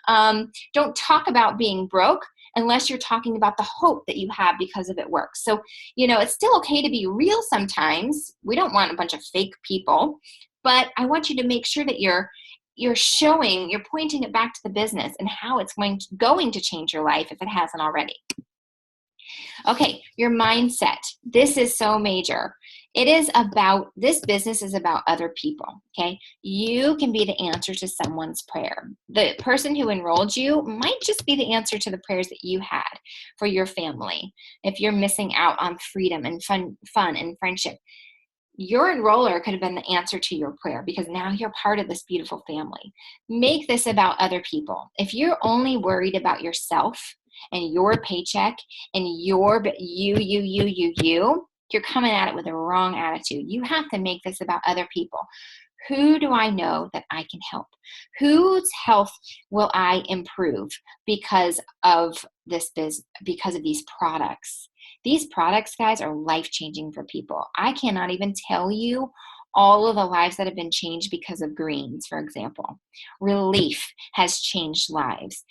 Don't talk about being broke unless you're talking about the hope that you have because of it works. So, it's still okay to be real sometimes. We don't want a bunch of fake people, but I want you to make sure that you're pointing it back to the business and how it's going to change your life if it hasn't already. Okay, your mindset. This is so major. This business is about other people, okay? You can be the answer to someone's prayer. The person who enrolled you might just be the answer to the prayers that you had for your family. If you're missing out on freedom and fun and friendship, your enroller could have been the answer to your prayer because now you're part of this beautiful family. Make this about other people. If you're only worried about yourself and your paycheck and you're coming at it with the wrong attitude. You have to make this about other people. Who do I know that I can help? Whose health will I improve because of because of these products? These products, guys, are life-changing for people. I cannot even tell you all of the lives that have been changed because of greens, for example. Relief has changed lives.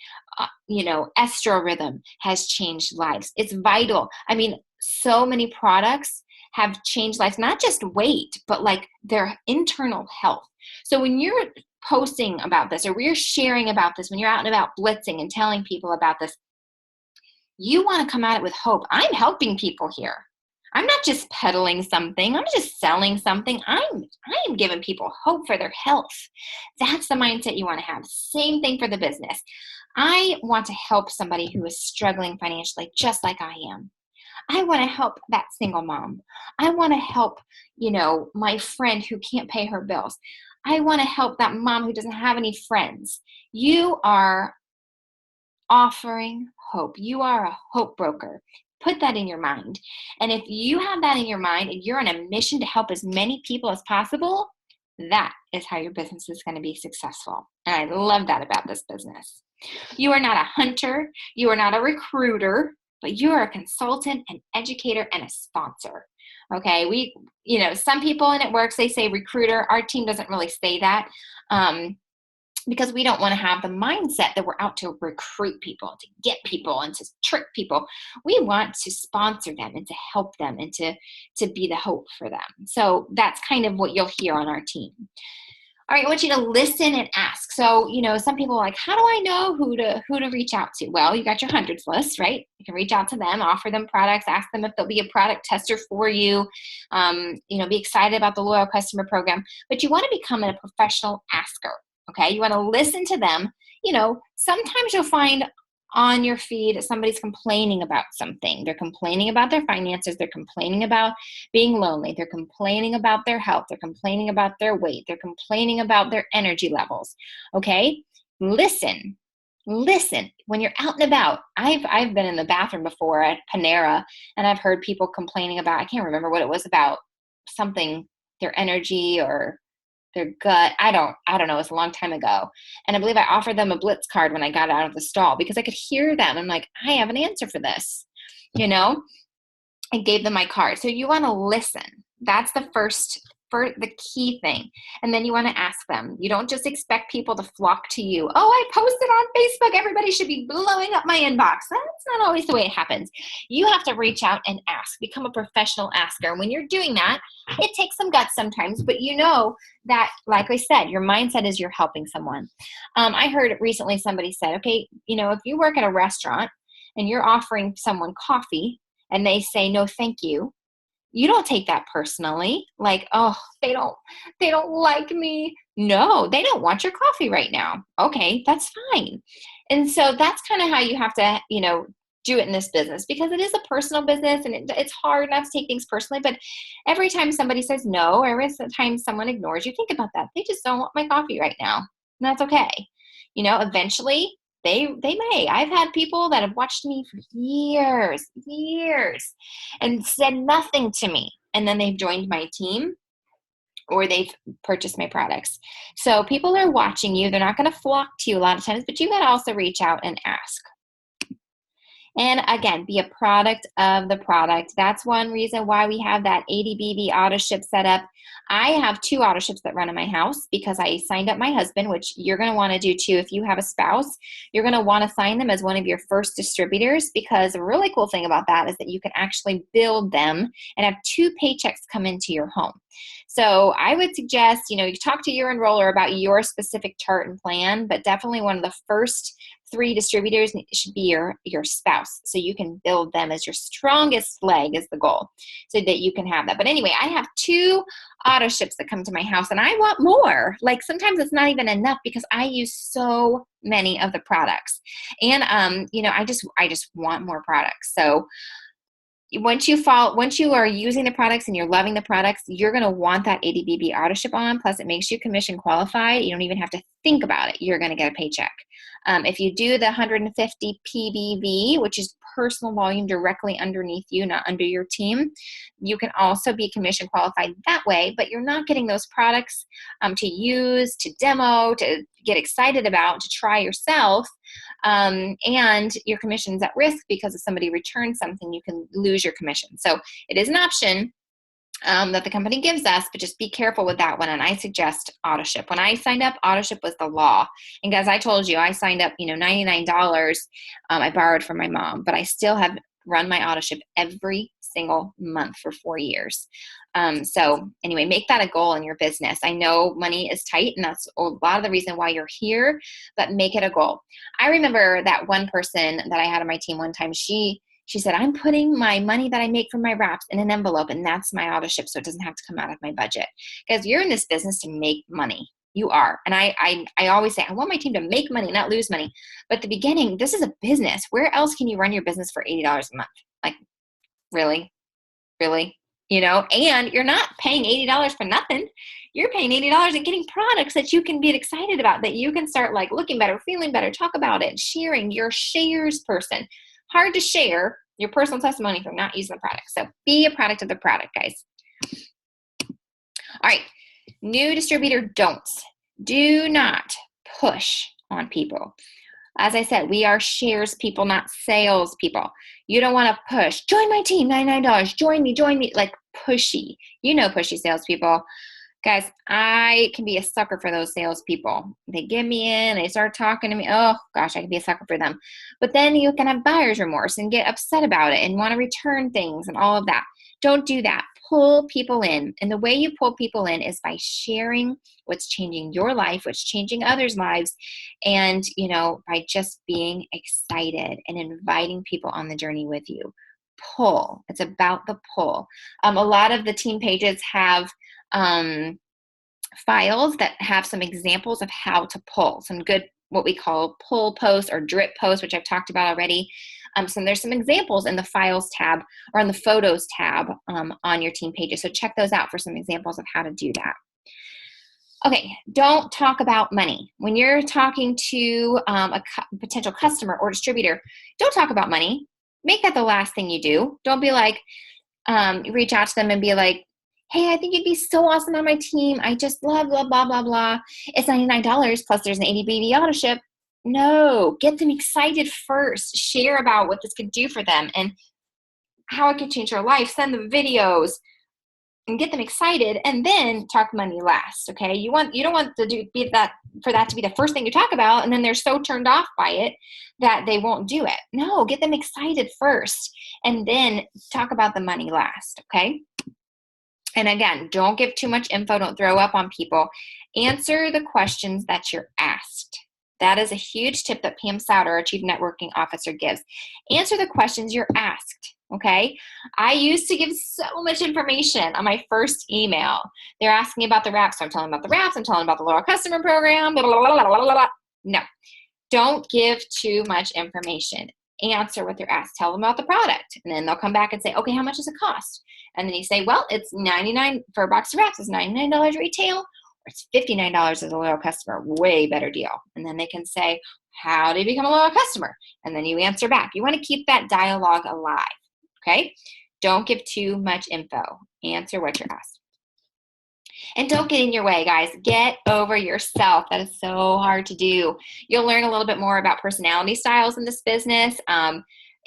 Estro Rhythm has changed lives. It's vital. I mean, so many products have changed lives, not just weight, but like their internal health. So when you're posting about this, or we're sharing about this, when you're out and about blitzing and telling people about this, you want to come at it with hope. I'm helping people here. I'm not just peddling something. I'm just selling something. I'm giving people hope for their health. That's the mindset you want to have. Same thing for the business. I want to help somebody who is struggling financially just like I am. I want to help that single mom. I want to help, my friend who can't pay her bills. I want to help that mom who doesn't have any friends. You are offering hope. You are a hope broker. Put that in your mind. And if you have that in your mind and you're on a mission to help as many people as possible, that is how your business is going to be successful. And I love that about this business. You are not a hunter. You are not a recruiter, but you are a consultant, an educator, and a sponsor. Okay. Some people in It Works, they say recruiter. Our team doesn't really say that. Because we don't want to have the mindset that we're out to recruit people, to get people, and to trick people. We want to sponsor them and to help them and to be the hope for them. So that's kind of what you'll hear on our team. All right, I want you to listen and ask. So, some people are like, how do I know who to reach out to? Well, you got your hundreds list, right? You can reach out to them, offer them products, ask them if they'll be a product tester for you. Be excited about the Loyal Customer Program. But you want to become a professional asker. Okay, you want to listen to them. Sometimes you'll find on your feed somebody's complaining about something. They're complaining about their finances. They're complaining about being lonely. They're complaining about their health. They're complaining about their weight. They're complaining about their energy levels. Okay, listen. When you're out and about. I've been in the bathroom before at Panera, and I've heard people complaining about, I can't remember what it was about, something, their energy or their gut. I don't know. It was a long time ago. And I believe I offered them a Blitz card when I got out of the stall because I could hear them. I'm like, I have an answer for this. I gave them my card. So you want to listen. That's the the key thing. And then you want to ask them. You don't just expect people to flock to you. Oh, I posted on Facebook. Everybody should be blowing up my inbox. That's not always the way it happens. You have to reach out and ask. Become a professional asker. And when you're doing that, it takes some guts sometimes, but that, like I said, your mindset is you're helping someone. I heard recently somebody said, okay, if you work at a restaurant and you're offering someone coffee and they say, no, thank you, you don't take that personally. Like, oh, they don't like me. No, they don't want your coffee right now. Okay, that's fine. And so that's kind of how you have to, do it in this business, because it is a personal business and it's hard not to take things personally. But every time somebody says no, or every time someone ignores you, think about that. They just don't want my coffee right now. And that's okay. Eventually they may. I've had people that have watched me for years, and said nothing to me. And then they've joined my team or they've purchased my products. So people are watching you. They're not going to flock to you a lot of times, but you got to also reach out and ask. And again, be a product of the product. That's one reason why we have that ADBB auto ship set up. I have 2 auto ships that run in my house because I signed up my husband, which you're going to want to do too. If you have a spouse, you're going to want to sign them as one of your first distributors, because a really cool thing about that is that you can actually build them and have 2 paychecks come into your home. So I would suggest, you talk to your enroller about your specific chart and plan, but definitely one of the first 3 distributors should be your spouse. So you can build them as your strongest leg is the goal, so that you can have that. But anyway, I have 2 auto ships that come to my house, and I want more. Like sometimes it's not even enough because I use so many of the products, and I just want more products. So once you are using the products and you're loving the products, you're going to want that ADBB auto ship on. Plus, it makes you commission qualified. You don't even have to think about it. You're going to get a paycheck. If you do the 150 PBV, which is personal volume directly underneath you, not under your team. You can also be commission qualified that way, but you're not getting those products to use, to demo, to get excited about, to try yourself. And your commission's at risk because if somebody returns something, you can lose your commission. So it is an option that the company gives us, but just be careful with that one. And I suggest AutoShip. When I signed up, AutoShip was the law. And guys, I told you, I signed up, $99. I borrowed from my mom, but I still have run my AutoShip every single month for 4 years. So anyway, make that a goal in your business. I know money is tight, and that's a lot of the reason why you're here, but make it a goal. I remember that one person that I had on my team one time, she said, I'm putting my money that I make from my wraps in an envelope, and that's my AutoShip, so it doesn't have to come out of my budget. Because you're in this business to make money. You are. And I always say, I want my team to make money, not lose money. But at the beginning, this is a business. Where else can you run your business for $80 a month? Like, really? Really? And you're not paying $80 for nothing. You're paying $80 and getting products that you can be excited about, that you can start like looking better, feeling better, talk about it, sharing. You're a shares person. Hard to share your personal testimony if you're not using the product. So be a product of the product, guys. All right. New distributor don'ts. Do not push on people. As I said, we are shares people, not sales people. You don't want to push. Join my team, $99. Join me. Like pushy. Pushy salespeople. Guys, I can be a sucker for those salespeople. They get me in, they start talking to me. Oh gosh, I can be a sucker for them. But then you can have buyer's remorse and get upset about it and want to return things and all of that. Don't do that. Pull people in. And the way you pull people in is by sharing what's changing your life, what's changing others' lives, and, by just being excited and inviting people on the journey with you. Pull. It's about the pull. A lot of the team pages have files that have some examples of how to pull, some good, what we call pull posts or drip posts, which I've talked about already. So there's some examples in the files tab or on the photos tab on your team pages. So check those out for some examples of how to do that. Okay, don't talk about money. When you're talking to a potential customer or distributor, don't talk about money. Make that the last thing you do. Don't be like, reach out to them and be like, hey, I think you'd be so awesome on my team. I just love, blah, blah, blah, blah. It's $99 plus there's an 80BD AutoShip. No, get them excited first. Share about what this could do for them and how it could change their life. Send them videos and get them excited, and then talk money last. Okay, you don't want to for that to be the first thing you talk about, and then they're so turned off by it that they won't do it. No, get them excited first, and then talk about the money last. Okay. And again, don't give too much info. Don't throw up on people. Answer the questions that you're asked. That is a huge tip that Pam Souter, our Chief Networking Officer, gives. Answer the questions you're asked, okay? I used to give so much information on my first email. They're asking about the wraps, so I'm telling them about the wraps. I'm telling them about the loyal customer program, blah, blah, blah, blah, blah, blah. No, don't give too much information. Answer what they're asked. Tell them about the product. And then they'll come back and say, okay, how much does it cost? And then you say, well, it's $99 for a box of wraps. It's $99 retail, or it's $59 as a loyal customer. Way better deal. And then they can say, how do you become a loyal customer? And then you answer back. You want to keep that dialogue alive, okay? Don't give too much info. Answer what you're asked. And don't get in your way, guys. Get over yourself. That is so hard to do. You'll learn a little bit more about personality styles in this business.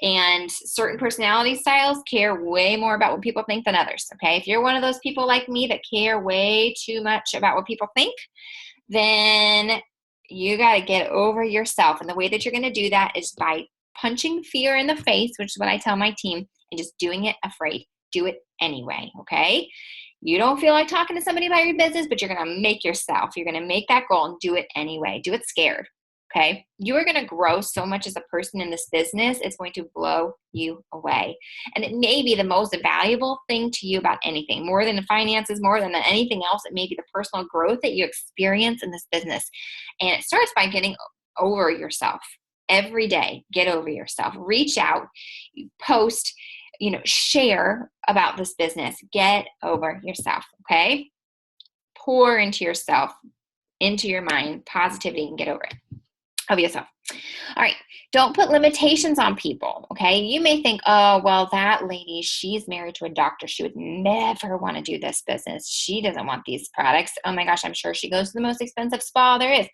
And certain personality styles care way more about what people think than others, okay? If you're one of those people like me that care way too much about what people think, then you got to get over yourself. And the way that you're going to do that is by punching fear in the face, which is what I tell my team, and just doing it afraid. Do it anyway, okay? You don't feel like talking to somebody about your business, but you're going to make yourself. You're going to make that goal and do it anyway. Do it scared. Okay, you are going to grow so much as a person in this business. It's going to blow you away. And it may be the most valuable thing to you about anything, more than the finances, more than anything else. It may be the personal growth that you experience in this business. And it starts by getting over yourself every day. Get over yourself. Reach out, post, share about this business. Get over yourself. Okay, pour into yourself, into your mind, positivity, and get over it. Help yourself. All right. Don't put limitations on people. Okay. You may think, oh, well, that lady, she's married to a doctor. She would never want to do this business. She doesn't want these products. Oh my gosh, I'm sure she goes to the most expensive spa there is.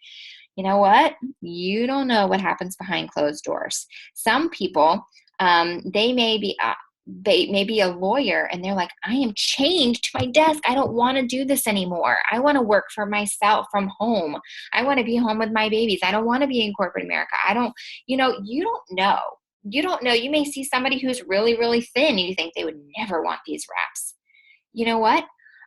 You know what? You don't know what happens behind closed doors. Some people, they may be a lawyer and they're like, I am chained to my desk. I don't want to do this anymore. I want to work for myself from home. I want to be home with my babies. I don't want to be in corporate America. You don't know. You don't know. You may see somebody who's really, really thin and you think they would never want these wraps. You know what?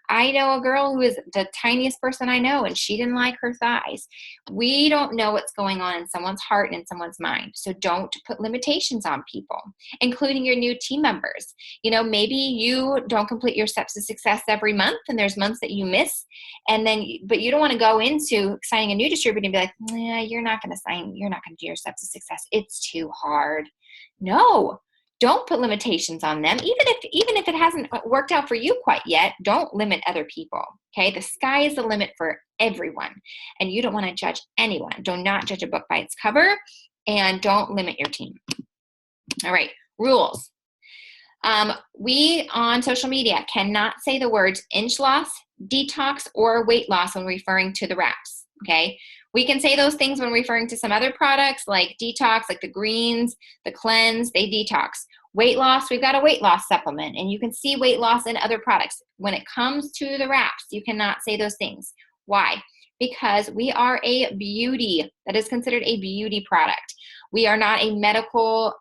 I know a girl who is the tiniest person I know, and she didn't like her thighs. We don't know what's going on in someone's heart and in someone's mind. So don't put limitations on people, including your new team members. Maybe you don't complete your steps to success every month, and there's months that you miss. But you don't want to go into signing a new distributor and be like, nah, you're not going to do your steps to success. It's too hard. No. Don't put limitations on them. Even if it hasn't worked out for you quite yet, don't limit other people. Okay? The sky is the limit for everyone. And you don't want to judge anyone. Do not judge a book by its cover, and don't limit your team. All right, rules. We on social media cannot say the words inch loss, detox, or weight loss when referring to the wraps. Okay? We can say those things when referring to some other products like detox, like the greens, the cleanse, they detox. Weight loss, we've got a weight loss supplement, and you can see weight loss in other products. When it comes to the wraps, you cannot say those things. Why? Because we are a beauty, that is considered a beauty product. We are not a medical,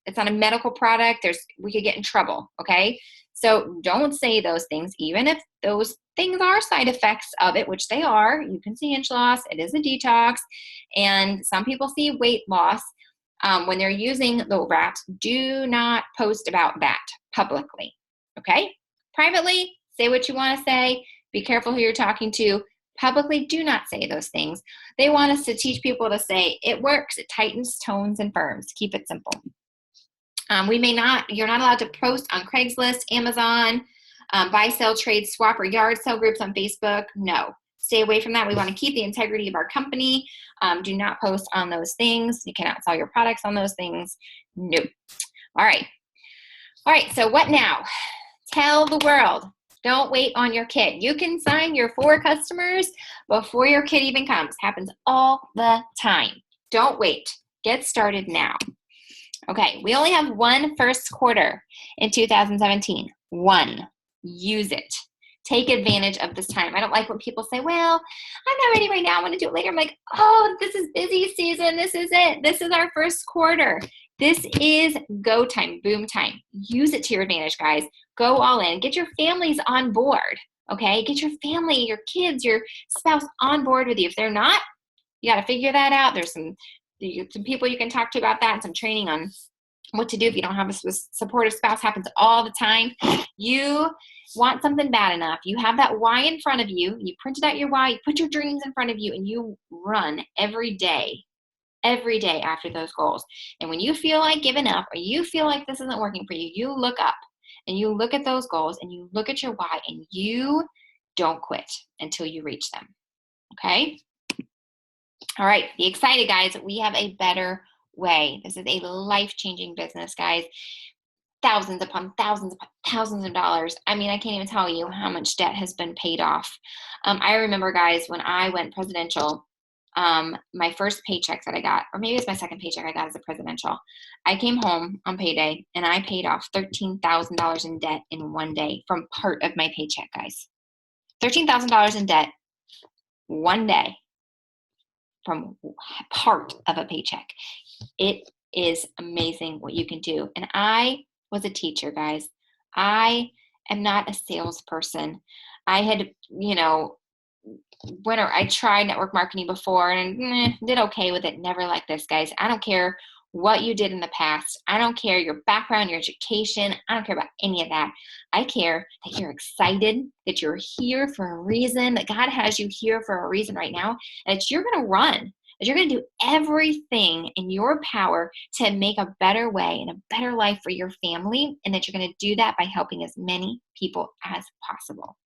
it's not a medical product. We could get in trouble, okay? So don't say those things, even if those things are side effects of it, which they are. You can see inch loss, it is a detox, and some people see weight loss. When they're using the wraps, do not post about that publicly, okay? Privately, say what you want to say. Be careful who you're talking to. Publicly, do not say those things. They want us to teach people to say, it works, it tightens, tones, and firms. Keep it simple. You're not allowed to post on Craigslist, Amazon, buy, sell, trade, swap, or yard sale groups on Facebook. No. Stay away from that. We want to keep the integrity of our company. Do not post on those things. You cannot sell your products on those things. No. All right. So what now? Tell the world. Don't wait on your kid. You can sign your 4 customers before your kid even comes. Happens all the time. Don't wait. Get started now. Okay. We only have one first quarter in 2017. One. Use it. Take advantage of this time. I don't like when people say, well, I'm not ready right now. I want to do it later. I'm like, oh, this is busy season. This is it. This is our first quarter. This is go time, boom time. Use it to your advantage, guys. Go all in. Get your families on board, okay? Get your family, your kids, your spouse on board with you. If they're not, you got to figure that out. There's some people you can talk to about that, and some training on what to do if you don't have a supportive spouse. Happens all the time. You want something bad enough. You have that why in front of you. You printed out your why. You put your dreams in front of you, and you run every day after those goals. And when you feel like giving up, or you feel like this isn't working for you, you look up and you look at those goals and you look at your why, and you don't quit until you reach them. Okay? All right. Be excited, guys. We have a better way. This is a life-changing business, guys. Thousands upon thousands of dollars. I mean, I can't even tell you how much debt has been paid off. I remember, guys, when I went presidential, my first paycheck that I got, or maybe it's my second paycheck I got as a presidential, I came home on payday and I paid off $13,000 in debt in one day from part of my paycheck, guys. $13,000 in debt one day from part of a paycheck. It is amazing what you can do. And I was a teacher, guys. I am not a salesperson. I had, I tried network marketing before and did okay with it. Never like this, guys. I don't care what you did in the past. I don't care your background, your education. I don't care about any of that. I care that you're excited, that you're here for a reason, that God has you here for a reason right now, and that you're going to run, that you're going to do everything in your power to make a better way and a better life for your family, and that you're going to do that by helping as many people as possible.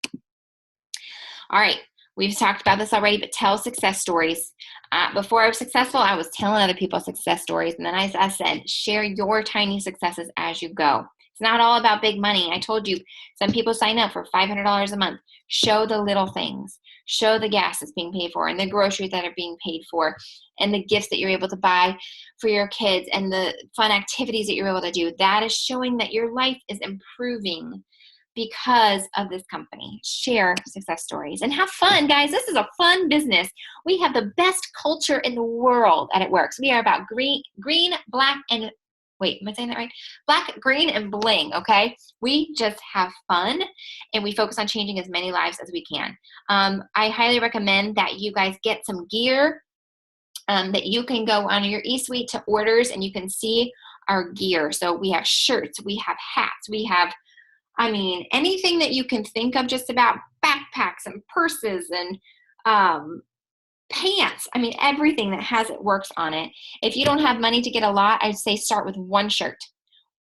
All right. We've talked about this already, but tell success stories. Before I was successful, I was telling other people success stories. And then I said, share your tiny successes as you go. It's not all about big money. I told you, some people sign up for $500 a month. Show the little things. Show the gas that's being paid for and the groceries that are being paid for and the gifts that you're able to buy for your kids and the fun activities that you're able to do. That is showing that your life is improving because of this company. Share success stories and have fun, guys. This is a fun business. We have the best culture in the world at It Works. We are about green, black, and wait, am I saying that right? Black, green, and bling, okay? We just have fun, and we focus on changing as many lives as we can. I highly recommend that you guys get some gear that you can go on your eSuite to orders, and you can see our gear. So we have shirts, we have hats, we have, anything that you can think of, just about backpacks and purses and pants. Everything that has It Works on it. If you don't have money to get a lot, I'd say start with one shirt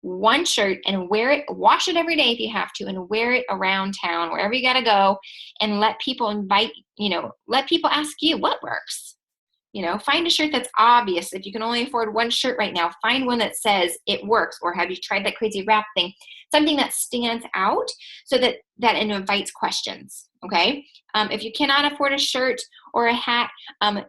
and wear it, wash it every day if you have to, and wear it around town, wherever you got to go, and let people let people ask you what works. Find a shirt that's obvious. If you can only afford one shirt right now, find one that says It Works, or have you tried that crazy wrap thing? Something that stands out so that it invites questions, okay? If you cannot afford a shirt or a hat,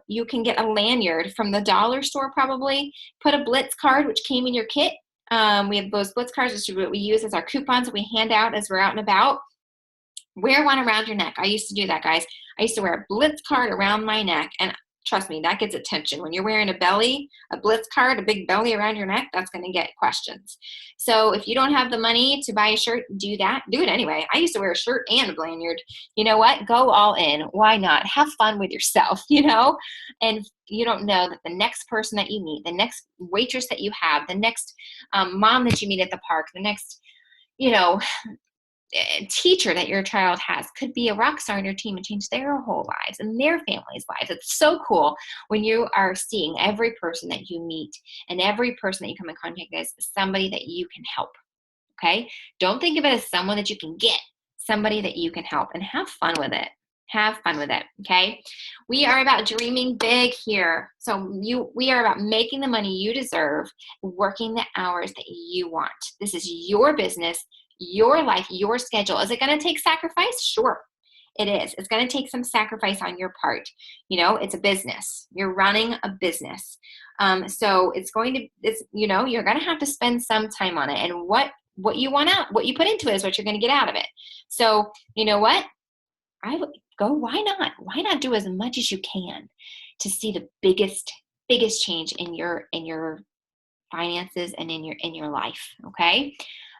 you can get a lanyard from the dollar store probably. Put a Blitz card, which came in your kit. We have those Blitz cards, which is what we use as our coupons that we hand out as we're out and about. Wear one around your neck. I used to do that, guys. I used to wear a Blitz card around my neck, and trust me, that gets attention. When you're wearing a Blitz card, a big belly around your neck, that's going to get questions. So if you don't have the money to buy a shirt, do that. Do it anyway. I used to wear a shirt and a lanyard. You know what? Go all in. Why not? Have fun with yourself, And you don't know that the next person that you meet, the next waitress that you have, the next mom that you meet at the park, the next, teacher that your child has could be a rock star on your team and change their whole lives and their family's lives. It's so cool when you are seeing every person that you meet and every person that you come in contact with as somebody that you can help. Okay? Don't think of it as someone that you can get, somebody that you can help, and have fun with it. Have fun with it, okay? We are about dreaming big here. So we are about making the money you deserve, working the hours that you want. This is your business, your life, your schedule. Is it going to take sacrifice? Sure, it is. It's going to take some sacrifice on your part. It's a business. You're running a business. So you're going to have to spend some time on it. And what you want out, what you put into it is what you're going to get out of it. So you know what? I would go, why not? Why not do as much as you can to see the biggest change in your finances and in your life, okay?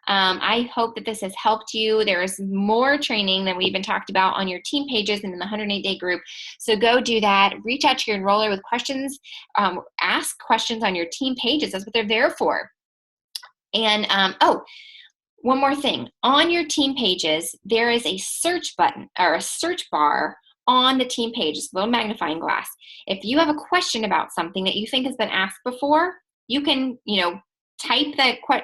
I hope that this has helped you. There is more training than we even talked about on your team pages and in the 108-day group. So go do that. Reach out to your enroller with questions. Ask questions on your team pages. That's what they're there for. And one more thing. On your team pages, there is a search button or a search bar on the team page. It's a little magnifying glass. If you have a question about something that you think has been asked before, you can, type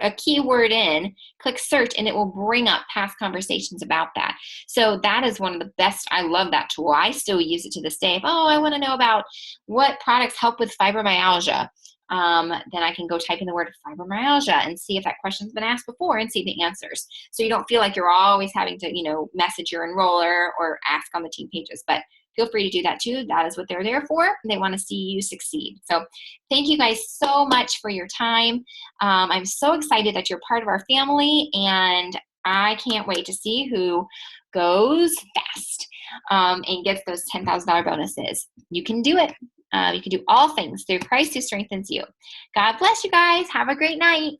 a keyword in, click search, and it will bring up past conversations about that. So that is one of the best. I love that tool. I still use it to this day. If, I want to know about what products help with fibromyalgia. Then I can go type in the word fibromyalgia and see if that question's been asked before and see the answers. So you don't feel like you're always having to, message your enroller or ask on the team pages. But feel free to do that too. That is what they're there for. They want to see you succeed. So thank you guys so much for your time. I'm so excited that you're part of our family, and I can't wait to see who goes fast and gets those $10,000 bonuses. You can do it. You can do all things through Christ who strengthens you. God bless you guys. Have a great night.